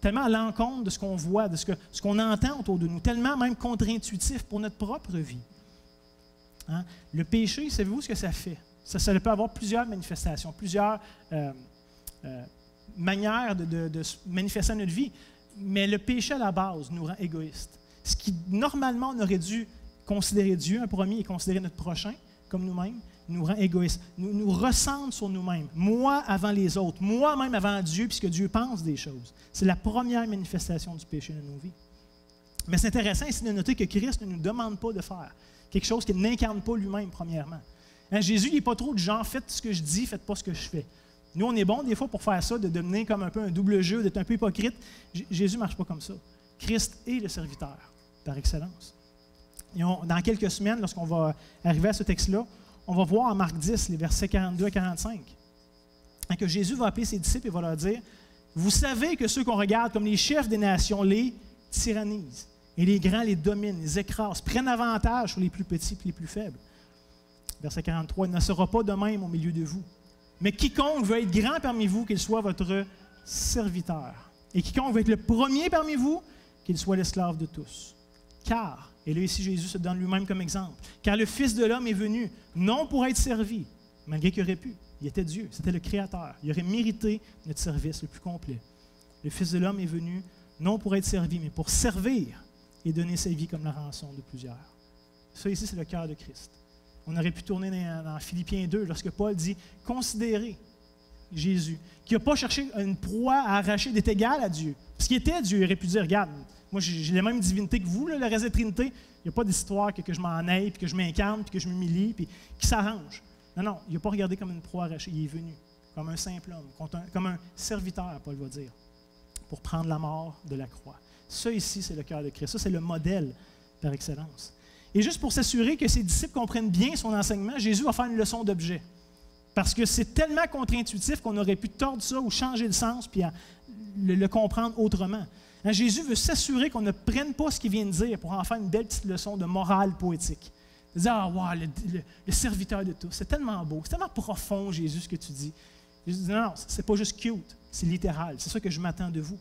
tellement à l'encontre de ce qu'on voit, de ce qu'on entend autour de nous, tellement même contre-intuitif pour notre propre vie. Hein? Le péché, savez-vous ce que ça fait? Ça peut avoir plusieurs manifestations, plusieurs manières de se manifester dans notre vie. Mais le péché à la base nous rend égoïstes. Ce qui, normalement, on aurait dû considérer Dieu un premier et considérer notre prochain comme nous-mêmes, nous rend égoïstes, nous recentre sur nous-mêmes. Moi avant les autres, moi-même avant Dieu, puisque Dieu pense des choses. C'est la première manifestation du péché dans nos vies. Mais c'est intéressant ici de noter que Christ ne nous demande pas de faire quelque chose qu'il n'incarne pas lui-même, premièrement. Hein, Jésus, il n'est pas trop du genre « faites ce que je dis, faites pas ce que je fais ». Nous, on est bon des fois pour faire ça, de devenir comme un peu un double jeu, d'être un peu hypocrite. Jésus ne marche pas comme ça. Christ est le serviteur, par excellence. Et dans quelques semaines, lorsqu'on va arriver à ce texte-là, on va voir en Marc 10, les versets 42 à 45, hein, que Jésus va appeler ses disciples et va leur dire « Vous savez que ceux qu'on regarde comme les chefs des nations les tyrannisent, et les grands les dominent, les écrasent, prennent avantage sur les plus petits et les plus faibles. » Verset 43, « Il ne sera pas de même au milieu de vous. Mais quiconque veut être grand parmi vous, qu'il soit votre serviteur. Et quiconque veut être le premier parmi vous, qu'il soit l'esclave de tous. Car, et là ici Jésus se donne lui-même comme exemple, car le Fils de l'homme est venu, non pour être servi, malgré qu'il aurait pu. Il était Dieu, c'était le Créateur. Il aurait mérité notre service le plus complet. Le Fils de l'homme est venu, non pour être servi, mais pour servir et donner sa vie comme la rançon de plusieurs. Ça ici, c'est le cœur de Christ. On aurait pu tourner dans Philippiens 2, lorsque Paul dit « Considérez Jésus, qui n'a pas cherché une proie à arracher d'être égal à Dieu. » Parce qu'il était Dieu, il aurait pu dire « Regarde, moi j'ai la même divinité que vous, là, le reste de la Trinité. Il n'y a pas d'histoire que je m'en aille, puis que je m'incarne, puis que je m'humilie, puis qui s'arrange. » Non, il n'a pas regardé comme une proie arrachée. Il est venu comme un simple homme, comme un serviteur, Paul va dire, pour prendre la mort de la croix. Ça ici, c'est le cœur de Christ. Ça, c'est le modèle par excellence. Et juste pour s'assurer que ses disciples comprennent bien son enseignement, Jésus va faire une leçon d'objet. Parce que c'est tellement contre-intuitif qu'on aurait pu tordre ça ou changer le sens puis le comprendre autrement. Hein, Jésus veut s'assurer qu'on ne prenne pas ce qu'il vient de dire pour en faire une belle petite leçon de morale poétique. De dire « Ah, wow, le serviteur de tous, c'est tellement beau, c'est tellement profond, Jésus, ce que tu dis. » Jésus dit « Non, c'est pas juste cute, c'est littéral, c'est ça que je m'attends de vous. »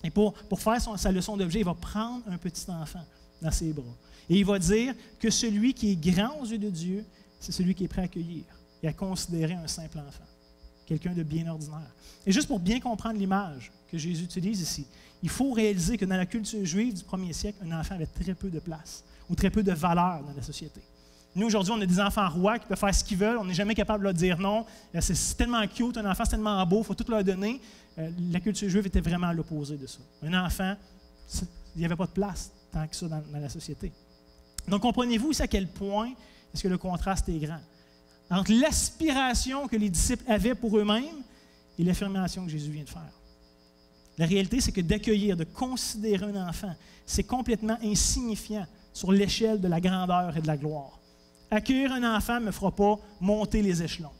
Et pour faire sa leçon d'objet, il va prendre un petit enfant dans ses bras. Et il va dire que celui qui est grand aux yeux de Dieu, c'est celui qui est prêt à accueillir et à considérer un simple enfant, quelqu'un de bien ordinaire. Et juste pour bien comprendre l'image que Jésus utilise ici, il faut réaliser que dans la culture juive du 1er siècle, un enfant avait très peu de place ou très peu de valeur dans la société. Nous, aujourd'hui, on a des enfants rois qui peuvent faire ce qu'ils veulent, on n'est jamais capable de leur dire non, c'est tellement cute, un enfant c'est tellement beau, il faut tout leur donner. La culture juive était vraiment à l'opposé de ça. Un enfant, il n'y avait pas de place tant que ça dans la société. Donc, comprenez-vous ici à quel point est-ce que le contraste est grand entre l'aspiration que les disciples avaient pour eux-mêmes et l'affirmation que Jésus vient de faire. La réalité, c'est que d'accueillir, de considérer un enfant, c'est complètement insignifiant sur l'échelle de la grandeur et de la gloire. Accueillir un enfant ne me fera pas monter les échelons.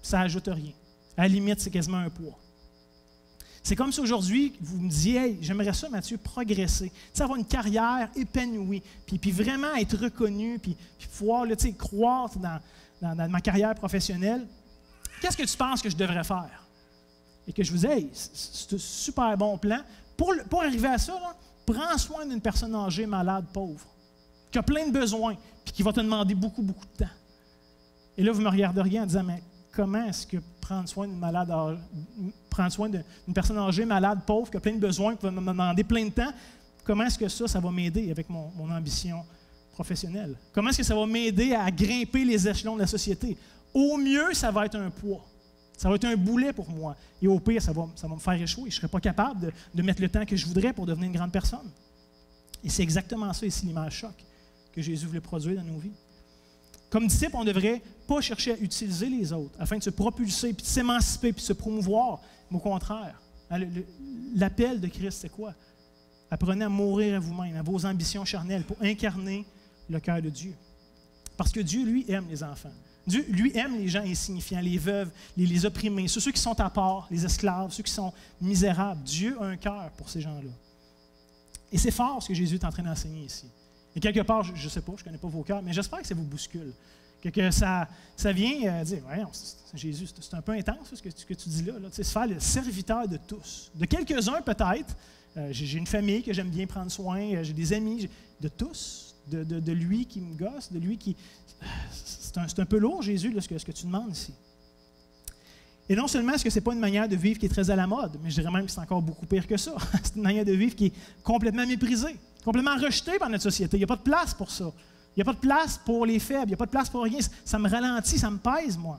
Ça n'ajoute rien. À la limite, c'est quasiment un poids. C'est comme si aujourd'hui, vous me disiez, hey, j'aimerais ça, Mathieu, progresser, avoir une carrière épanouie, puis vraiment être reconnu, puis pouvoir là, croître dans ma carrière professionnelle. Qu'est-ce que tu penses que je devrais faire? Et que je vous dis, hey, c'est un super bon plan. Pour arriver à ça, là, prends soin d'une personne âgée, malade, pauvre, qui a plein de besoins, puis qui va te demander beaucoup, beaucoup de temps. Et là, vous me regarderiez en disant, mais comment est-ce que prendre soin d'une personne âgée, malade, pauvre, qui a plein de besoins, qui va me demander plein de temps, comment est-ce que ça va m'aider avec mon ambition professionnelle? Comment est-ce que ça va m'aider à grimper les échelons de la société? Au mieux, ça va être un poids. Ça va être un boulet pour moi. Et au pire, ça va me faire échouer. Je ne serai pas capable de mettre le temps que je voudrais pour devenir une grande personne. Et c'est exactement ça ici, l'image choc que Jésus voulait produire dans nos vies. Comme disciples, on ne devrait pas chercher à utiliser les autres afin de se propulser, puis de s'émanciper, puis de se promouvoir. Mais au contraire, l'appel de Christ, c'est quoi? Apprenez à mourir à vous-même, à vos ambitions charnelles, pour incarner le cœur de Dieu. Parce que Dieu, lui, aime les enfants. Dieu, lui, aime les gens insignifiants, les veuves, les opprimés, ceux qui sont à part, les esclaves, ceux qui sont misérables. Dieu a un cœur pour ces gens-là. Et c'est fort ce que Jésus est en train d'enseigner ici. Et quelque part, je ne sais pas, je ne connais pas vos cœurs, mais j'espère que ça vous bouscule. Que ça vient dire, voyons, Jésus, c'est un peu intense ce que tu dis là, se faire le serviteur de tous. De quelques-uns peut-être. J'ai une famille que j'aime bien prendre soin, j'ai des amis, de tous, de lui qui me gosse, de lui qui... C'est un peu lourd, Jésus, là, ce que tu demandes ici. Et non seulement est-ce que ce n'est pas une manière de vivre qui est très à la mode, mais je dirais même que c'est encore beaucoup pire que ça. C'est une manière de vivre qui est complètement méprisée, complètement rejetée par notre société. Il n'y a pas de place pour ça. Il n'y a pas de place pour les faibles, il n'y a pas de place pour rien. Ça me ralentit, ça me pèse, moi.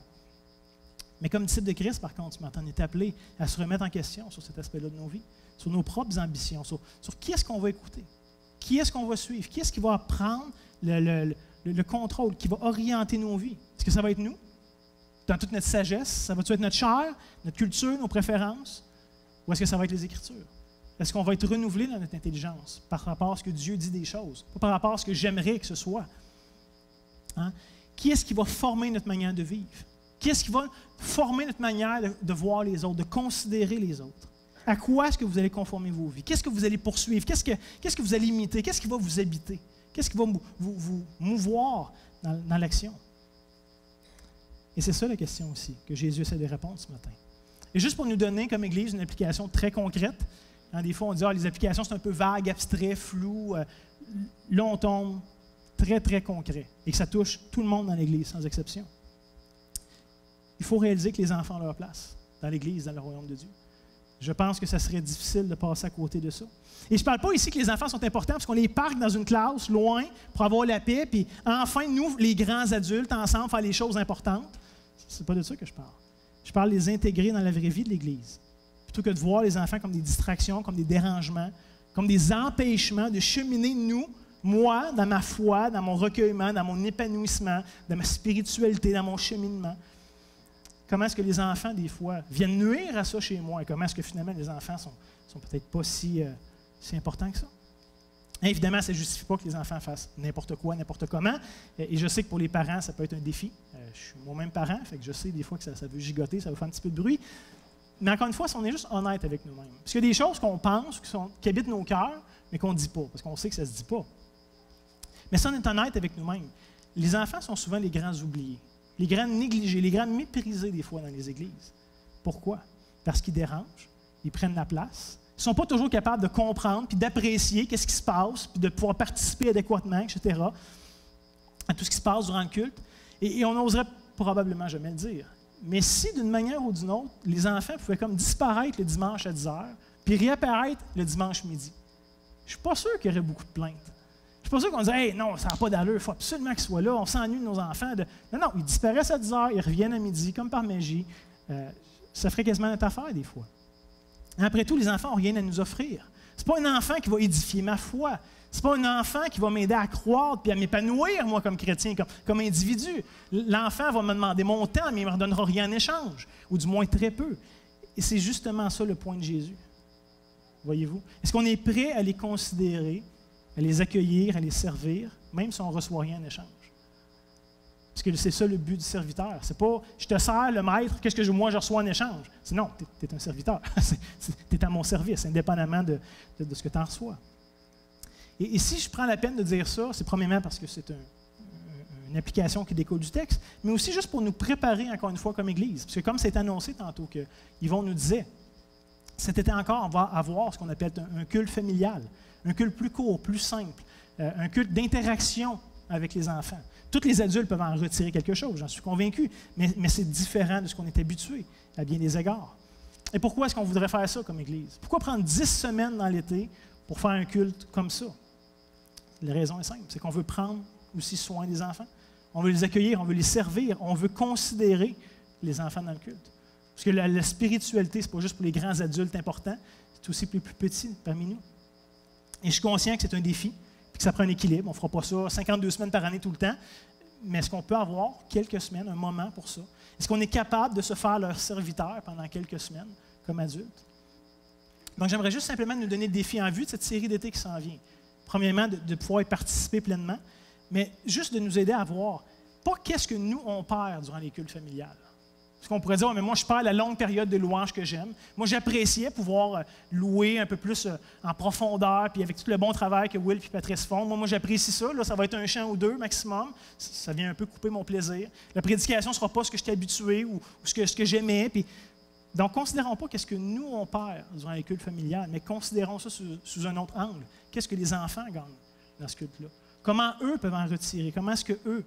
Mais comme disciple de Christ, par contre, on est appelé à se remettre en question sur cet aspect-là de nos vies, sur nos propres ambitions, sur qui est-ce qu'on va écouter, qui est-ce qu'on va suivre, qui est-ce qui va prendre le contrôle, qui va orienter nos vies. Est-ce que ça va être nous? Dans toute notre sagesse, ça va-tu être notre chair, notre culture, nos préférences? Ou est-ce que ça va être les Écritures? Est-ce qu'on va être renouvelé dans notre intelligence par rapport à ce que Dieu dit des choses, pas par rapport à ce que j'aimerais que ce soit? Hein? Qui est-ce qui va former notre manière de vivre? Qui est-ce qui va former notre manière de voir les autres, de considérer les autres? À quoi est-ce que vous allez conformer vos vies? Qu'est-ce que vous allez poursuivre? Qu'est-ce que vous allez imiter? Qu'est-ce qui va vous habiter? Qu'est-ce qui va vous mouvoir dans l'action? Et c'est ça la question aussi que Jésus essaie de répondre ce matin. Et juste pour nous donner comme Église une application très concrète, hein, des fois on dit les applications c'est un peu vague, abstrait, flou. Là on tombe très très concret et que ça touche tout le monde dans l'Église sans exception. Il faut réaliser que les enfants ont leur place dans l'Église, dans le royaume de Dieu. Je pense que ça serait difficile de passer à côté de ça. Et je ne parle pas ici que les enfants sont importants parce qu'on les parque dans une classe, loin, pour avoir la paix, puis enfin, nous, les grands adultes, ensemble, faire les choses importantes. C'est pas de ça que je parle. Je parle de les intégrer dans la vraie vie de l'Église. Plutôt que de voir les enfants comme des distractions, comme des dérangements, comme des empêchements de cheminer, moi, dans ma foi, dans mon recueillement, dans mon épanouissement, dans ma spiritualité, dans mon cheminement. Comment est-ce que les enfants, des fois, viennent nuire à ça chez moi? Et comment est-ce que finalement les enfants sont peut-être pas si importants que ça? Et évidemment, ça ne justifie pas que les enfants fassent n'importe quoi, n'importe comment. Et je sais que pour les parents, ça peut être un défi. Je suis moi-même parent, fait que je sais des fois que ça veut gigoter, ça veut faire un petit peu de bruit. Mais encore une fois, si on est juste honnête avec nous-mêmes. Parce qu'il y a des choses qu'on pense, qui habitent nos cœurs, mais qu'on ne dit pas, parce qu'on sait que ça ne se dit pas. Mais si on est honnête avec nous-mêmes, les enfants sont souvent les grands oubliés. Les grands négligés, les grands méprisés des fois dans les églises. Pourquoi? Parce qu'ils dérangent, ils prennent la place. Ils ne sont pas toujours capables de comprendre puis d'apprécier qu'est-ce qui se passe, puis de pouvoir participer adéquatement, etc., à tout ce qui se passe durant le culte. Et on n'oserait probablement jamais le dire. Mais si, d'une manière ou d'une autre, les enfants pouvaient comme disparaître le dimanche à 10h, puis réapparaître le dimanche midi, je ne suis pas sûr qu'il y aurait beaucoup de plaintes. Je ne suis pas sûr qu'on disait « Hey, non, ça n'a pas d'allure, il faut absolument qu'ils soient là, on s'ennuie de nos enfants. » Non, ils disparaissent à 10h, ils reviennent à midi, comme par magie. Ça ferait quasiment notre affaire, des fois. Après tout, les enfants n'ont rien à nous offrir. Ce n'est pas un enfant qui va édifier ma foi. Ce n'est pas un enfant qui va m'aider à croître et à m'épanouir, moi, comme chrétien, comme individu. L'enfant va me demander mon temps, mais il ne me redonnera rien en échange, ou du moins très peu. Et c'est justement ça le point de Jésus. Voyez-vous? Est-ce qu'on est prêt à les considérer, à les accueillir, à les servir, même si on ne reçoit rien en échange? Parce que c'est ça le but du serviteur. C'est pas « je te sers, le maître, qu'est-ce que moi je reçois en échange? » C'est non, tu es un serviteur. Tu es à mon service, indépendamment de ce que tu en reçois. Et si je prends la peine de dire ça, c'est premièrement parce que c'est une application qui découle du texte, mais aussi juste pour nous préparer, encore une fois, comme Église. Parce que comme c'est annoncé tantôt, que Yvon nous disait, cet été encore, on va avoir ce qu'on appelle un culte familial, un culte plus court, plus simple, un culte d'interaction avec les enfants. Tous les adultes peuvent en retirer quelque chose, j'en suis convaincu, mais c'est différent de ce qu'on est habitué à bien des égards. Et pourquoi est-ce qu'on voudrait faire ça comme Église? Pourquoi prendre 10 semaines dans l'été pour faire un culte comme ça? La raison est simple, c'est qu'on veut prendre aussi soin des enfants. On veut les accueillir, on veut les servir, on veut considérer les enfants dans le culte. Parce que la spiritualité, ce n'est pas juste pour les grands adultes importants, c'est aussi pour les plus petits parmi nous. Et je suis conscient que c'est un défi, puis que ça prend un équilibre. On ne fera pas ça 52 semaines par année tout le temps, mais est-ce qu'on peut avoir quelques semaines, un moment pour ça? Est-ce qu'on est capable de se faire leur serviteur pendant quelques semaines comme adultes? Donc, j'aimerais juste simplement nous donner le défi en vue de cette série d'été qui s'en vient. Premièrement, de pouvoir y participer pleinement, mais juste de nous aider à voir, pas qu'est-ce que nous, on perd durant les cultes familiales. Parce qu'on pourrait dire, mais moi, je perds la longue période de louange que j'aime. Moi, j'appréciais pouvoir louer un peu plus en profondeur, puis avec tout le bon travail que Will et Patrice font. Moi, j'apprécie ça. Là, ça va être un chant ou deux maximum. Ça vient un peu couper mon plaisir. La prédication ne sera pas ce que j'étais habitué ou ce que j'aimais. Puis, donc, considérons pas qu'est-ce que nous, on perd durant les cultes familiales, mais considérons ça sous un autre angle. Qu'est-ce que les enfants gagnent dans ce culte-là? Comment eux peuvent en retirer? Comment est-ce qu'eux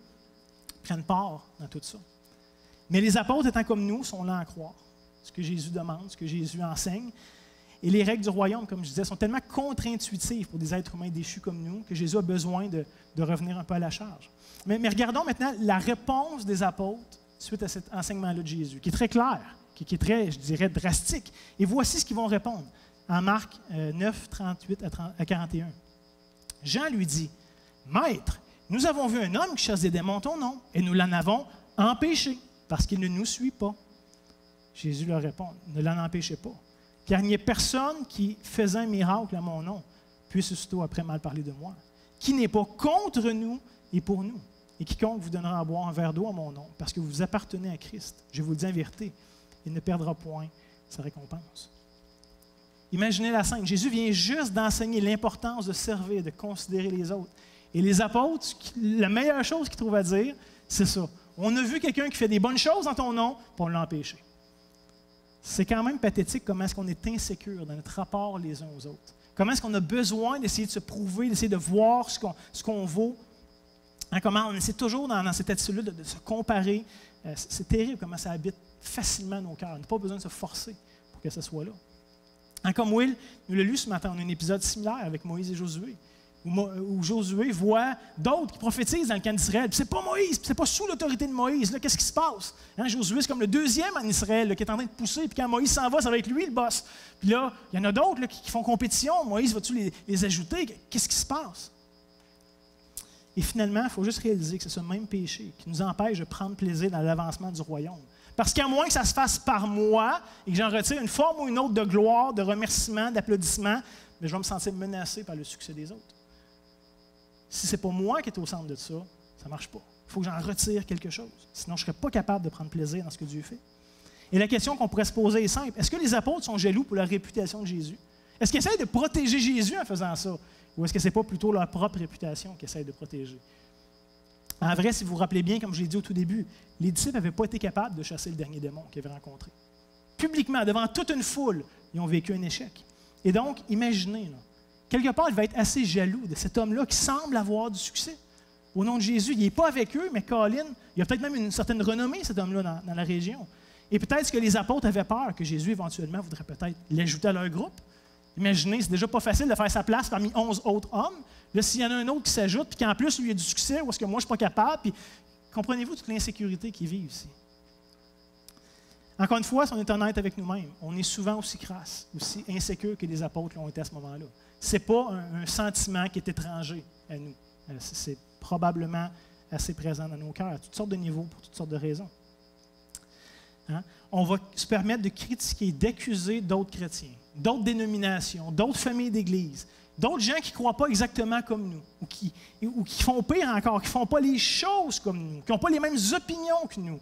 prennent part dans tout ça? Mais les apôtres, étant comme nous, sont là à croire ce que Jésus demande, ce que Jésus enseigne. Et les règles du royaume, comme je disais, sont tellement contre-intuitives pour des êtres humains déchus comme nous que Jésus a besoin de revenir un peu à la charge. Mais regardons maintenant la réponse des apôtres suite à cet enseignement-là de Jésus, qui est très clair, qui est très, je dirais, drastique. Et voici ce qu'ils vont répondre en Marc 9, 38 à 41. Jean lui dit, « Maître, nous avons vu un homme qui chasse des démons en ton nom, et nous l'en avons empêché, parce qu'il ne nous suit pas. » Jésus leur répond, « Ne l'en empêchez pas, car il n'y a personne qui, faisant un miracle à mon nom, puisse aussitôt après mal parler de moi, qui n'est pas contre nous et pour nous. Et quiconque vous donnera à boire un verre d'eau à mon nom, parce que vous appartenez à Christ, je vous le dis en vérité, il ne perdra point sa récompense. » Imaginez la scène. Jésus vient juste d'enseigner l'importance de servir, de considérer les autres. Et les apôtres, la meilleure chose qu'ils trouvent à dire, c'est ça. On a vu quelqu'un qui fait des bonnes choses en ton nom, puis on l'a empêché. C'est quand même pathétique comment est-ce qu'on est insécure dans notre rapport les uns aux autres. Comment est-ce qu'on a besoin d'essayer de se prouver, d'essayer de voir ce qu'on vaut. Hein, comment on essaie toujours dans cette attitude-là de se comparer. C'est terrible comment ça habite facilement nos cœurs. On n'a pas besoin de se forcer pour que ça soit là. Hein, comme Will nous l'a lu ce matin, on a un épisode similaire avec Moïse et Josué, où Josué voit d'autres qui prophétisent dans le camp d'Israël. Puis c'est pas Moïse, puis c'est pas sous l'autorité de Moïse. Là, qu'est-ce qui se passe? Hein, Josué, c'est comme le deuxième en Israël là, qui est en train de pousser. Puis quand Moïse s'en va, ça va être lui le boss. Puis là, il y en a d'autres là, qui font compétition. Moïse, va-tu les ajouter? Qu'est-ce qui se passe? Et finalement, il faut juste réaliser que c'est ce même péché qui nous empêche de prendre plaisir dans l'avancement du royaume. Parce qu'à moins que ça se fasse par moi et que j'en retire une forme ou une autre de gloire, de remerciement, d'applaudissement, mais je vais me sentir menacé par le succès des autres. Si ce n'est pas moi qui est au centre de ça, ça ne marche pas. Il faut que j'en retire quelque chose. Sinon, je ne serais pas capable de prendre plaisir dans ce que Dieu fait. Et la question qu'on pourrait se poser est simple. Est-ce que les apôtres sont jaloux pour la réputation de Jésus? Est-ce qu'ils essaient de protéger Jésus en faisant ça? Ou est-ce que ce n'est pas plutôt leur propre réputation qu'ils essaient de protéger? En vrai, si vous vous rappelez bien, comme je l'ai dit au tout début, les disciples n'avaient pas été capables de chasser le dernier démon qu'ils avaient rencontré. Publiquement, devant toute une foule, ils ont vécu un échec. Et donc, imaginez, là, quelque part, il va être assez jaloux de cet homme-là qui semble avoir du succès. Au nom de Jésus, il n'est pas avec eux, mais Colin, il a peut-être même une certaine renommée, cet homme-là, dans la région. Et peut-être que les apôtres avaient peur que Jésus, éventuellement, voudrait peut-être l'ajouter à leur groupe. Imaginez, c'est déjà pas facile de faire sa place parmi 11 autres hommes. Là, s'il y en a un autre qui s'ajoute, puis qu'en plus, lui, il a du succès, ou est-ce que moi, je ne suis pas capable, puis comprenez-vous toute l'insécurité qu'il vit ici? Encore une fois, si on est honnête avec nous-mêmes, on est souvent aussi crasse, aussi insécure que les apôtres l'ont été à ce moment-là. Ce n'est pas un sentiment qui est étranger à nous. C'est probablement assez présent dans nos cœurs, à toutes sortes de niveaux, pour toutes sortes de raisons. hein, on va se permettre de critiquer, d'accuser d'autres chrétiens, d'autres dénominations, d'autres familles d'église, d'autres gens qui ne croient pas exactement comme nous, ou qui font pire encore, qui ne font pas les choses comme nous, qui n'ont pas les mêmes opinions que nous.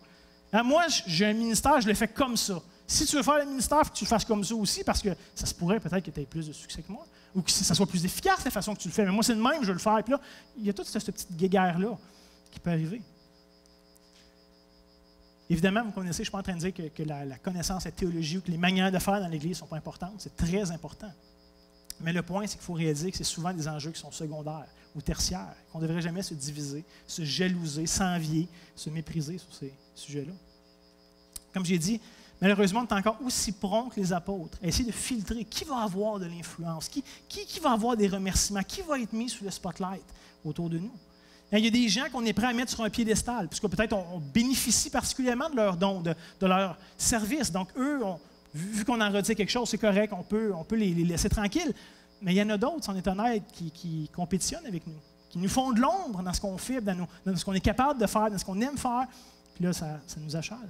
Hein, moi, j'ai un ministère, je le fais comme ça. Si tu veux faire le ministère, il faut que tu le fasses comme ça aussi, parce que ça se pourrait peut-être que tu aies plus de succès que moi, ou que ça soit plus efficace la façon que tu le fais. Mais moi, c'est le même, je veux le faire. Puis là, il y a toute cette petite guéguerre-là qui peut arriver. Évidemment, vous connaissez, je ne suis pas en train de dire que la connaissance, la théologie ou que les manières de faire dans l'Église ne sont pas importantes. C'est très important. Mais le point, c'est qu'il faut réaliser que c'est souvent des enjeux qui sont secondaires ou tertiaires, qu'on ne devrait jamais se diviser, se jalouser, s'envier, se mépriser sur ces sujets-là. Comme j'ai dit, malheureusement, on est encore aussi prompt que les apôtres à essayer de filtrer qui va avoir de l'influence, qui va avoir des remerciements, qui va être mis sous le spotlight autour de nous. Il y a des gens qu'on est prêt à mettre sur un piédestal, puisque peut-être on bénéficie particulièrement de leurs dons, de leur service. Donc, eux, vu qu'on en retire quelque chose, c'est correct, on peut les laisser tranquilles. Mais il y en a d'autres, si on est honnête, qui compétitionnent avec nous, qui nous font de l'ombre dans ce qu'on fait, dans ce qu'on est capable de faire, dans ce qu'on aime faire. Puis là, ça nous achale.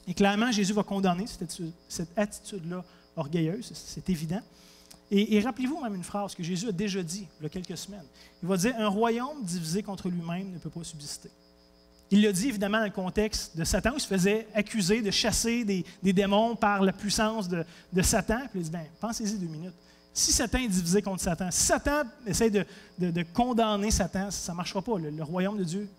Et clairement, Jésus va condamner cette attitude-là orgueilleuse, c'est évident. Et rappelez-vous même une phrase que Jésus a déjà dit il y a quelques semaines. Il va dire « Un royaume divisé contre lui-même ne peut pas subsister ». Il l'a dit évidemment dans le contexte de Satan, où il se faisait accuser de chasser des démons par la puissance de Satan. Puis il dit « Pensez-y 2 minutes. Si Satan est divisé contre Satan, si Satan essaie de condamner Satan, ça ne marchera pas. Le royaume de Dieu,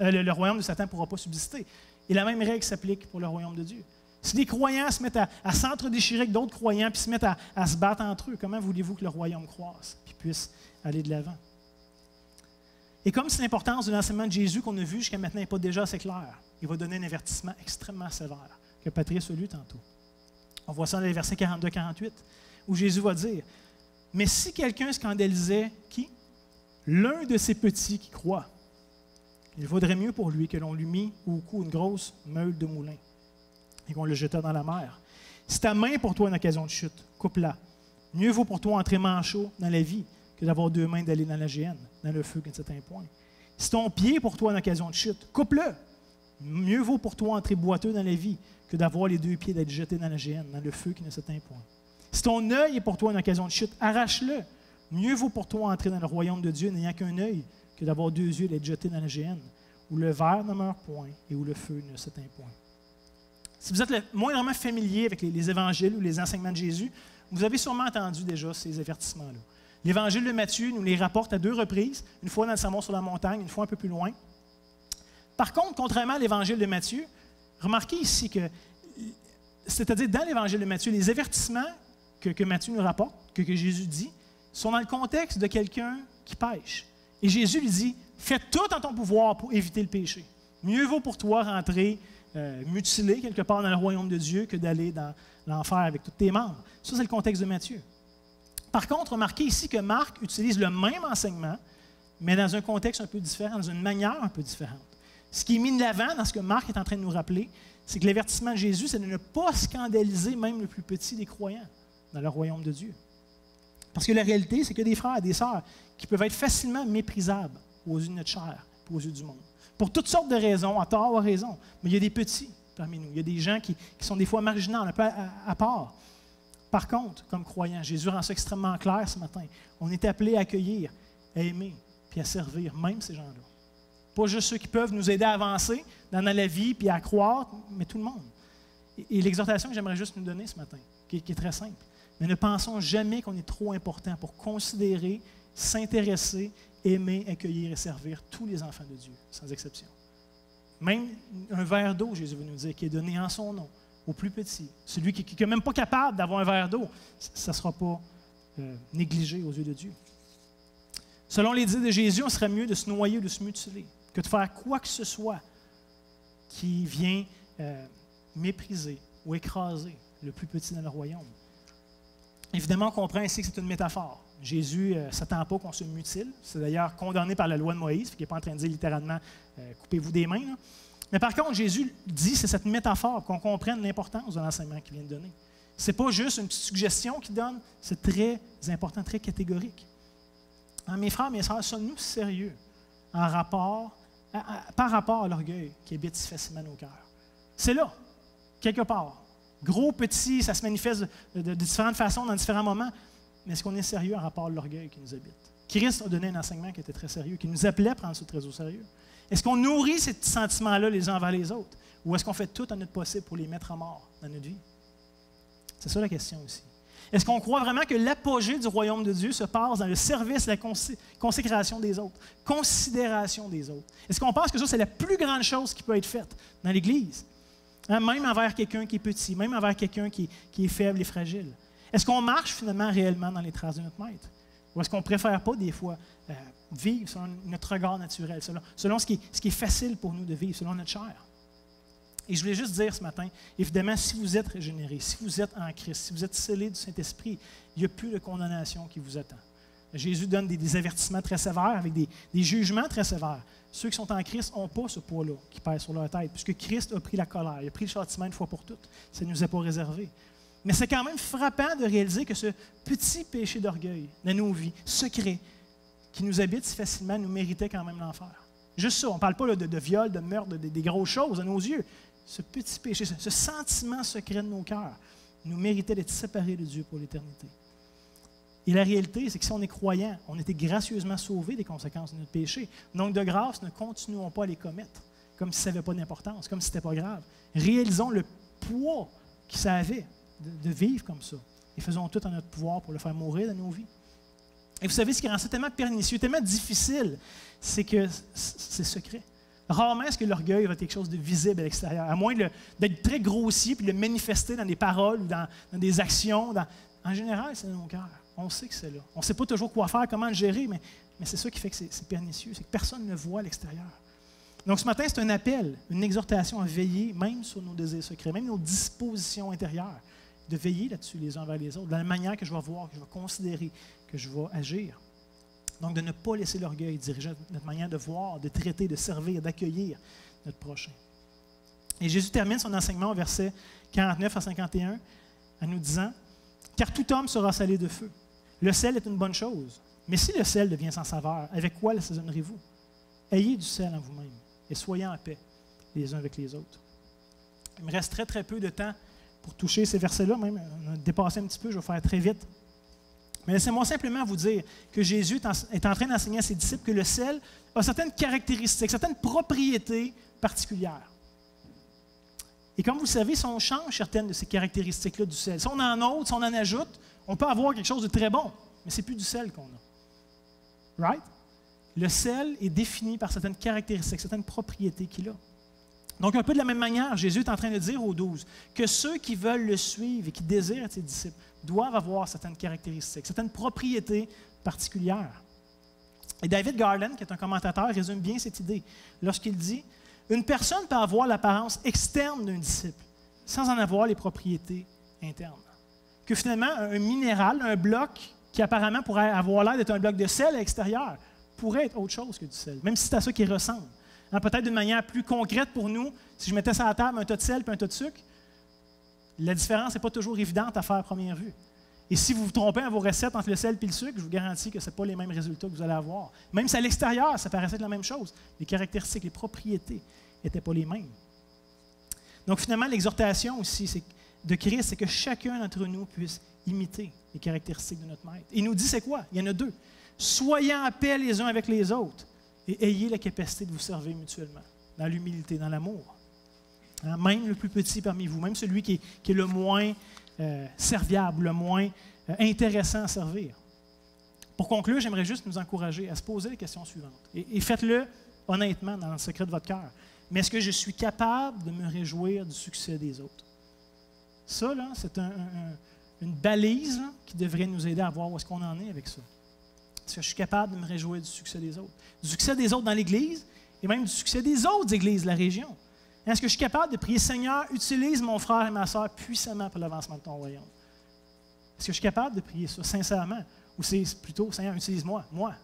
le royaume de Satan ne pourra pas subsister. Et la même règle s'applique pour le royaume de Dieu. Si les croyants se mettent à s'entre-déchirer avec d'autres croyants puis se mettent à se battre entre eux, comment voulez-vous que le royaume croisse et puisse aller de l'avant? Et comme c'est l'importance de l'enseignement de Jésus qu'on a vu jusqu'à maintenant n'est pas déjà assez clair, il va donner un avertissement extrêmement sévère que Patrice a lu tantôt. On voit ça dans les versets 42-48, où Jésus va dire « Mais si quelqu'un scandalisait qui? L'un de ces petits qui croient, il vaudrait mieux pour lui que l'on lui mît au cou une grosse meule de moulin et qu'on le jetât dans la mer. Si ta main pour toi une occasion de chute, coupe-la. Mieux vaut pour toi entrer manchot dans la vie que d'avoir 2 mains d'aller dans la géhenne, dans le feu qu'à un certain point. Si ton pied pour toi une occasion de chute, coupe-le. Mieux vaut pour toi entrer boiteux dans la vie que d'avoir les 2 pieds d'être jeté dans la géhenne, dans le feu qu'à un certain point. Si ton œil est pour toi une occasion de chute, arrache-le. Mieux vaut pour toi entrer dans le royaume de Dieu n'ayant qu'un œil que d'avoir 2 yeux d'être jeté dans la géhenne, où le ver ne meurt point et où le feu ne s'éteint point. Si vous êtes moindrement familier avec les évangiles ou les enseignements de Jésus, vous avez sûrement entendu déjà ces avertissements-là. L'évangile de Matthieu nous les rapporte à 2 reprises, une fois dans le Sermon sur la montagne, une fois un peu plus loin. Par contre, contrairement à l'évangile de Matthieu, remarquez ici que, c'est-à-dire dans l'évangile de Matthieu, les avertissements que Matthieu nous rapporte, que Jésus dit, sont dans le contexte de quelqu'un qui pêche. Et Jésus lui dit, fais tout en ton pouvoir pour éviter le péché. Mieux vaut pour toi rentrer mutilé quelque part dans le royaume de Dieu que d'aller dans l'enfer avec tous tes membres. Ça, c'est le contexte de Matthieu. Par contre, remarquez ici que Marc utilise le même enseignement, mais dans un contexte un peu différent, dans une manière un peu différente. Ce qui est mis de l'avant dans ce que Marc est en train de nous rappeler, c'est que l'avertissement de Jésus, c'est de ne pas scandaliser même le plus petit des croyants dans le royaume de Dieu. Parce que la réalité, c'est que des frères et des sœurs qui peuvent être facilement méprisables aux yeux de notre chair, aux yeux du monde. Pour toutes sortes de raisons, à tort ou à raison. Mais il y a des petits parmi nous. Il y a des gens qui sont des fois marginaux, un peu à part. Par contre, comme croyants, Jésus rend ça extrêmement clair ce matin. On est appelé à accueillir, à aimer, puis à servir même ces gens-là. Pas juste ceux qui peuvent nous aider à avancer dans la vie, puis à croître, mais tout le monde. Et l'exhortation que j'aimerais juste nous donner ce matin, qui est très simple, mais ne pensons jamais qu'on est trop important pour considérer, s'intéresser, aimer, accueillir et servir tous les enfants de Dieu, sans exception. Même un verre d'eau, Jésus veut nous dire, qui est donné en son nom, au plus petit. Celui qui n'est même pas capable d'avoir un verre d'eau, ça ne sera pas négligé aux yeux de Dieu. Selon les dits de Jésus, on serait mieux de se noyer ou de se mutiler que de faire quoi que ce soit qui vient mépriser ou écraser le plus petit dans le royaume. Évidemment, on comprend ici que c'est une métaphore. Jésus ne s'attend pas qu'on se mutile. C'est d'ailleurs condamné par la loi de Moïse, qui n'est pas en train de dire littéralement « coupez-vous des mains ». Là. Mais par contre, Jésus dit, c'est cette métaphore, qu'on comprenne l'importance de l'enseignement qu'il vient de donner. Ce n'est pas juste une petite suggestion qu'il donne, c'est très important, très catégorique. Alors, mes frères, mes sœurs, sommes-nous sérieux par rapport à l'orgueil qui habite si facilement nos cœurs? C'est là. quelque part. Gros, petit, ça se manifeste de différentes façons dans différents moments. Mais est-ce qu'on est sérieux en rapport à l'orgueil qui nous habite? Christ a donné un enseignement qui était très sérieux, qui nous appelait à prendre ça très au sérieux. Est-ce qu'on nourrit ces petits sentiments-là les uns envers les autres? Ou est-ce qu'on fait tout en notre possible pour les mettre à mort dans notre vie? C'est ça la question aussi. Est-ce qu'on croit vraiment que l'apogée du royaume de Dieu se passe dans le service, la consécration des autres, considération des autres? Est-ce qu'on pense que ça, c'est la plus grande chose qui peut être faite dans l'Église? Hein, même envers quelqu'un qui est petit, même envers quelqu'un qui est faible et fragile. Est-ce qu'on marche finalement réellement dans les traces de notre maître? Ou est-ce qu'on ne préfère pas des fois vivre selon notre regard naturel, selon ce qui est facile pour nous de vivre, selon notre chair? Et je voulais juste dire ce matin, évidemment, si vous êtes régénérés, si vous êtes en Christ, si vous êtes scellés du Saint-Esprit, il n'y a plus de condamnation qui vous attend. Jésus donne des avertissements très sévères, avec des jugements très sévères. Ceux qui sont en Christ n'ont pas ce poids-là qui pèse sur leur tête, puisque Christ a pris la colère, il a pris le châtiment une fois pour toutes. Ça ne nous est pas réservé. Mais c'est quand même frappant de réaliser que ce petit péché d'orgueil dans nos vies, secret, qui nous habite si facilement, nous méritait quand même l'enfer. Juste ça, on ne parle pas là, de viol, de meurtre, des grosses choses à nos yeux. Ce petit péché, ce sentiment secret de nos cœurs, nous méritait d'être séparés de Dieu pour l'éternité. Et la réalité, c'est que si on est croyant, on était gracieusement sauvés des conséquences de notre péché. Donc, de grâce, ne continuons pas à les commettre, comme si ça n'avait pas d'importance, comme si ce n'était pas grave. Réalisons le poids que ça avait de vivre comme ça. Et faisons tout en notre pouvoir pour le faire mourir dans nos vies. Et vous savez, ce qui rend ça tellement pernicieux, tellement difficile, c'est que c'est secret. Rarement est-ce que l'orgueil va être quelque chose de visible à l'extérieur, à moins d'être très grossier puis de le manifester dans des paroles ou dans des actions. En général, c'est dans nos cœurs. On sait que c'est là. On ne sait pas toujours quoi faire, comment le gérer, mais c'est ça qui fait que c'est pernicieux, c'est que personne ne le voit à l'extérieur. Donc ce matin, c'est un appel, une exhortation à veiller même sur nos désirs secrets, même nos dispositions intérieures, de veiller là-dessus les uns vers les autres, de la manière que je vais voir, que je vais considérer, que je vais agir. Donc, de ne pas laisser l'orgueil diriger notre manière de voir, de traiter, de servir, d'accueillir notre prochain. Et Jésus termine son enseignement au verset 49 à 51 en nous disant « Car tout homme sera salé de feu. Le sel est une bonne chose, mais si le sel devient sans saveur, avec quoi l'assaisonnerez-vous? Ayez du sel en vous-même et soyez en paix les uns avec les autres. » Il me reste très, très peu de temps pour toucher ces versets-là, même. On a dépassé un petit peu, je vais faire très vite. Mais laissez-moi simplement vous dire que Jésus est en train d'enseigner à ses disciples que le sel a certaines caractéristiques, certaines propriétés particulières. Et comme vous le savez, si on change certaines de ces caractéristiques-là du sel, si on en ôte, si on en ajoute, on peut avoir quelque chose de très bon, mais ce n'est plus du sel qu'on a. Right? Le sel est défini par certaines caractéristiques, certaines propriétés qu'il a. Donc, un peu de la même manière, Jésus est en train de dire aux 12 que ceux qui veulent le suivre et qui désirent être ses disciples doivent avoir certaines caractéristiques, certaines propriétés particulières. Et David Garland, qui est un commentateur, résume bien cette idée lorsqu'il dit « Une personne peut avoir l'apparence externe d'un disciple sans en avoir les propriétés internes. » Que finalement, un minéral, un bloc qui apparemment pourrait avoir l'air d'être un bloc de sel à l'extérieur, pourrait être autre chose que du sel, même si c'est à ça qu'il ressemble. Hein, peut-être d'une manière plus concrète pour nous, si je mettais sur la table un tas de sel et un tas de sucre, la différence n'est pas toujours évidente à faire à première vue. Et si vous vous trompez à vos recettes entre le sel et le sucre, je vous garantis que ce n'est pas les mêmes résultats que vous allez avoir. Même si à l'extérieur, ça paraissait être la même chose, les caractéristiques, les propriétés n'étaient pas les mêmes. Donc finalement, l'exhortation aussi de Christ, c'est que chacun d'entre nous puisse imiter les caractéristiques de notre Maître. Il nous dit c'est quoi? Il y en a deux. Soyez en paix les uns avec les autres et ayez la capacité de vous servir mutuellement, dans l'humilité, dans l'amour. Hein, même le plus petit parmi vous, même celui qui est le moins serviable, le moins intéressant à servir. Pour conclure, j'aimerais juste nous encourager à se poser la question suivante. Et faites-le honnêtement dans le secret de votre cœur. Mais est-ce que je suis capable de me réjouir du succès des autres? Ça, là, c'est une balise là, qui devrait nous aider à voir où est-ce qu'on en est avec ça. Est-ce que je suis capable de me réjouir du succès des autres? Du succès des autres dans l'Église et même du succès des autres églises de la région. Est-ce que je suis capable de prier, Seigneur, utilise mon frère et ma soeur puissamment pour l'avancement de ton royaume? Est-ce que je suis capable de prier ça sincèrement? Ou c'est plutôt, Seigneur, utilise-moi. Moi,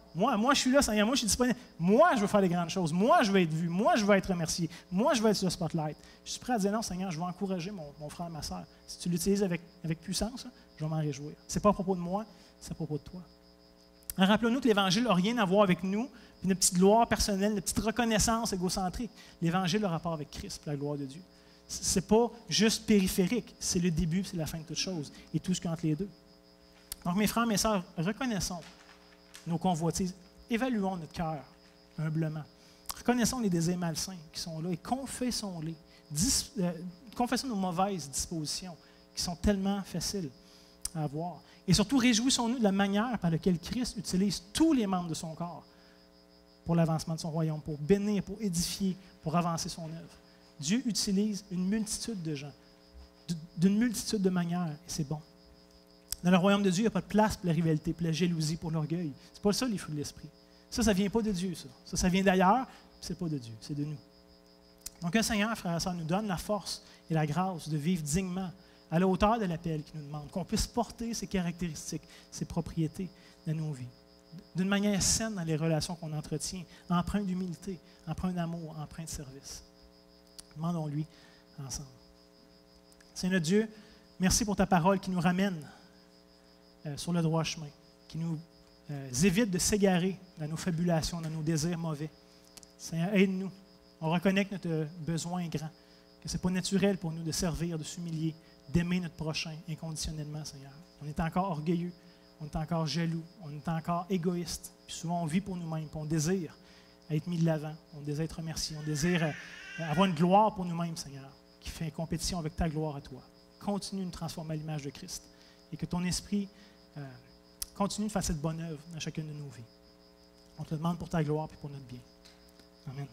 je suis là, Seigneur, moi, je suis disponible. Moi, je veux faire les grandes choses. Moi, je veux être vu. Moi, je veux être remercié. Moi, je veux être sur le spotlight. Je suis prêt à dire non, Seigneur, je veux encourager mon frère et ma soeur. Si tu l'utilises avec puissance, je vais m'en réjouir. Ce n'est pas à propos de moi, c'est à propos de toi. Rappelons-nous que l'Évangile n'a rien à voir avec nous, puis notre petite gloire personnelle, notre petite reconnaissance égocentrique. L'Évangile a rapport avec Christ, pour la gloire de Dieu. Ce n'est pas juste périphérique, c'est le début, c'est la fin de toute chose, et tout ce qu'il y a entre les deux. Donc, mes frères, mes sœurs, reconnaissons nos convoitises, évaluons notre cœur humblement. Reconnaissons les désirs malsains qui sont là et confessons-les. Confessons nos mauvaises dispositions qui sont tellement faciles à avoir. Et surtout, réjouissons-nous de la manière par laquelle Christ utilise tous les membres de son corps pour l'avancement de son royaume, pour bénir, pour édifier, pour avancer son œuvre. Dieu utilise une multitude de gens, d'une multitude de manières, et c'est bon. Dans le royaume de Dieu, il n'y a pas de place pour la rivalité, pour la jalousie, pour l'orgueil. C'est pas ça les fruits de l'esprit. Ça ne vient pas de Dieu, ça. Ça vient d'ailleurs, c'est pas de Dieu, c'est de nous. Donc, le Seigneur, frères et sœurs, nous donne la force et la grâce de vivre dignement, à la hauteur de l'appel qu'il nous demande, qu'on puisse porter ses caractéristiques, ses propriétés dans nos vies, d'une manière saine dans les relations qu'on entretient, empreinte d'humilité, empreinte d'amour, empreinte de service. Demandons-lui ensemble. Seigneur Dieu, merci pour ta parole qui nous ramène sur le droit chemin, qui nous évite de s'égarer dans nos fabulations, dans nos désirs mauvais. Seigneur, aide-nous. On reconnaît que notre besoin est grand, que ce n'est pas naturel pour nous de servir, de s'humilier, d'aimer notre prochain inconditionnellement, Seigneur. On est encore orgueilleux, on est encore jaloux, on est encore égoïste. Puis souvent, on vit pour nous-mêmes, puis on désire être mis de l'avant, on désire être remercié, on désire avoir une gloire pour nous-mêmes, Seigneur, qui fait compétition avec ta gloire à toi. Continue de nous transformer à l'image de Christ et que ton esprit continue de faire cette bonne œuvre dans chacune de nos vies. On te le demande pour ta gloire et pour notre bien. Amen.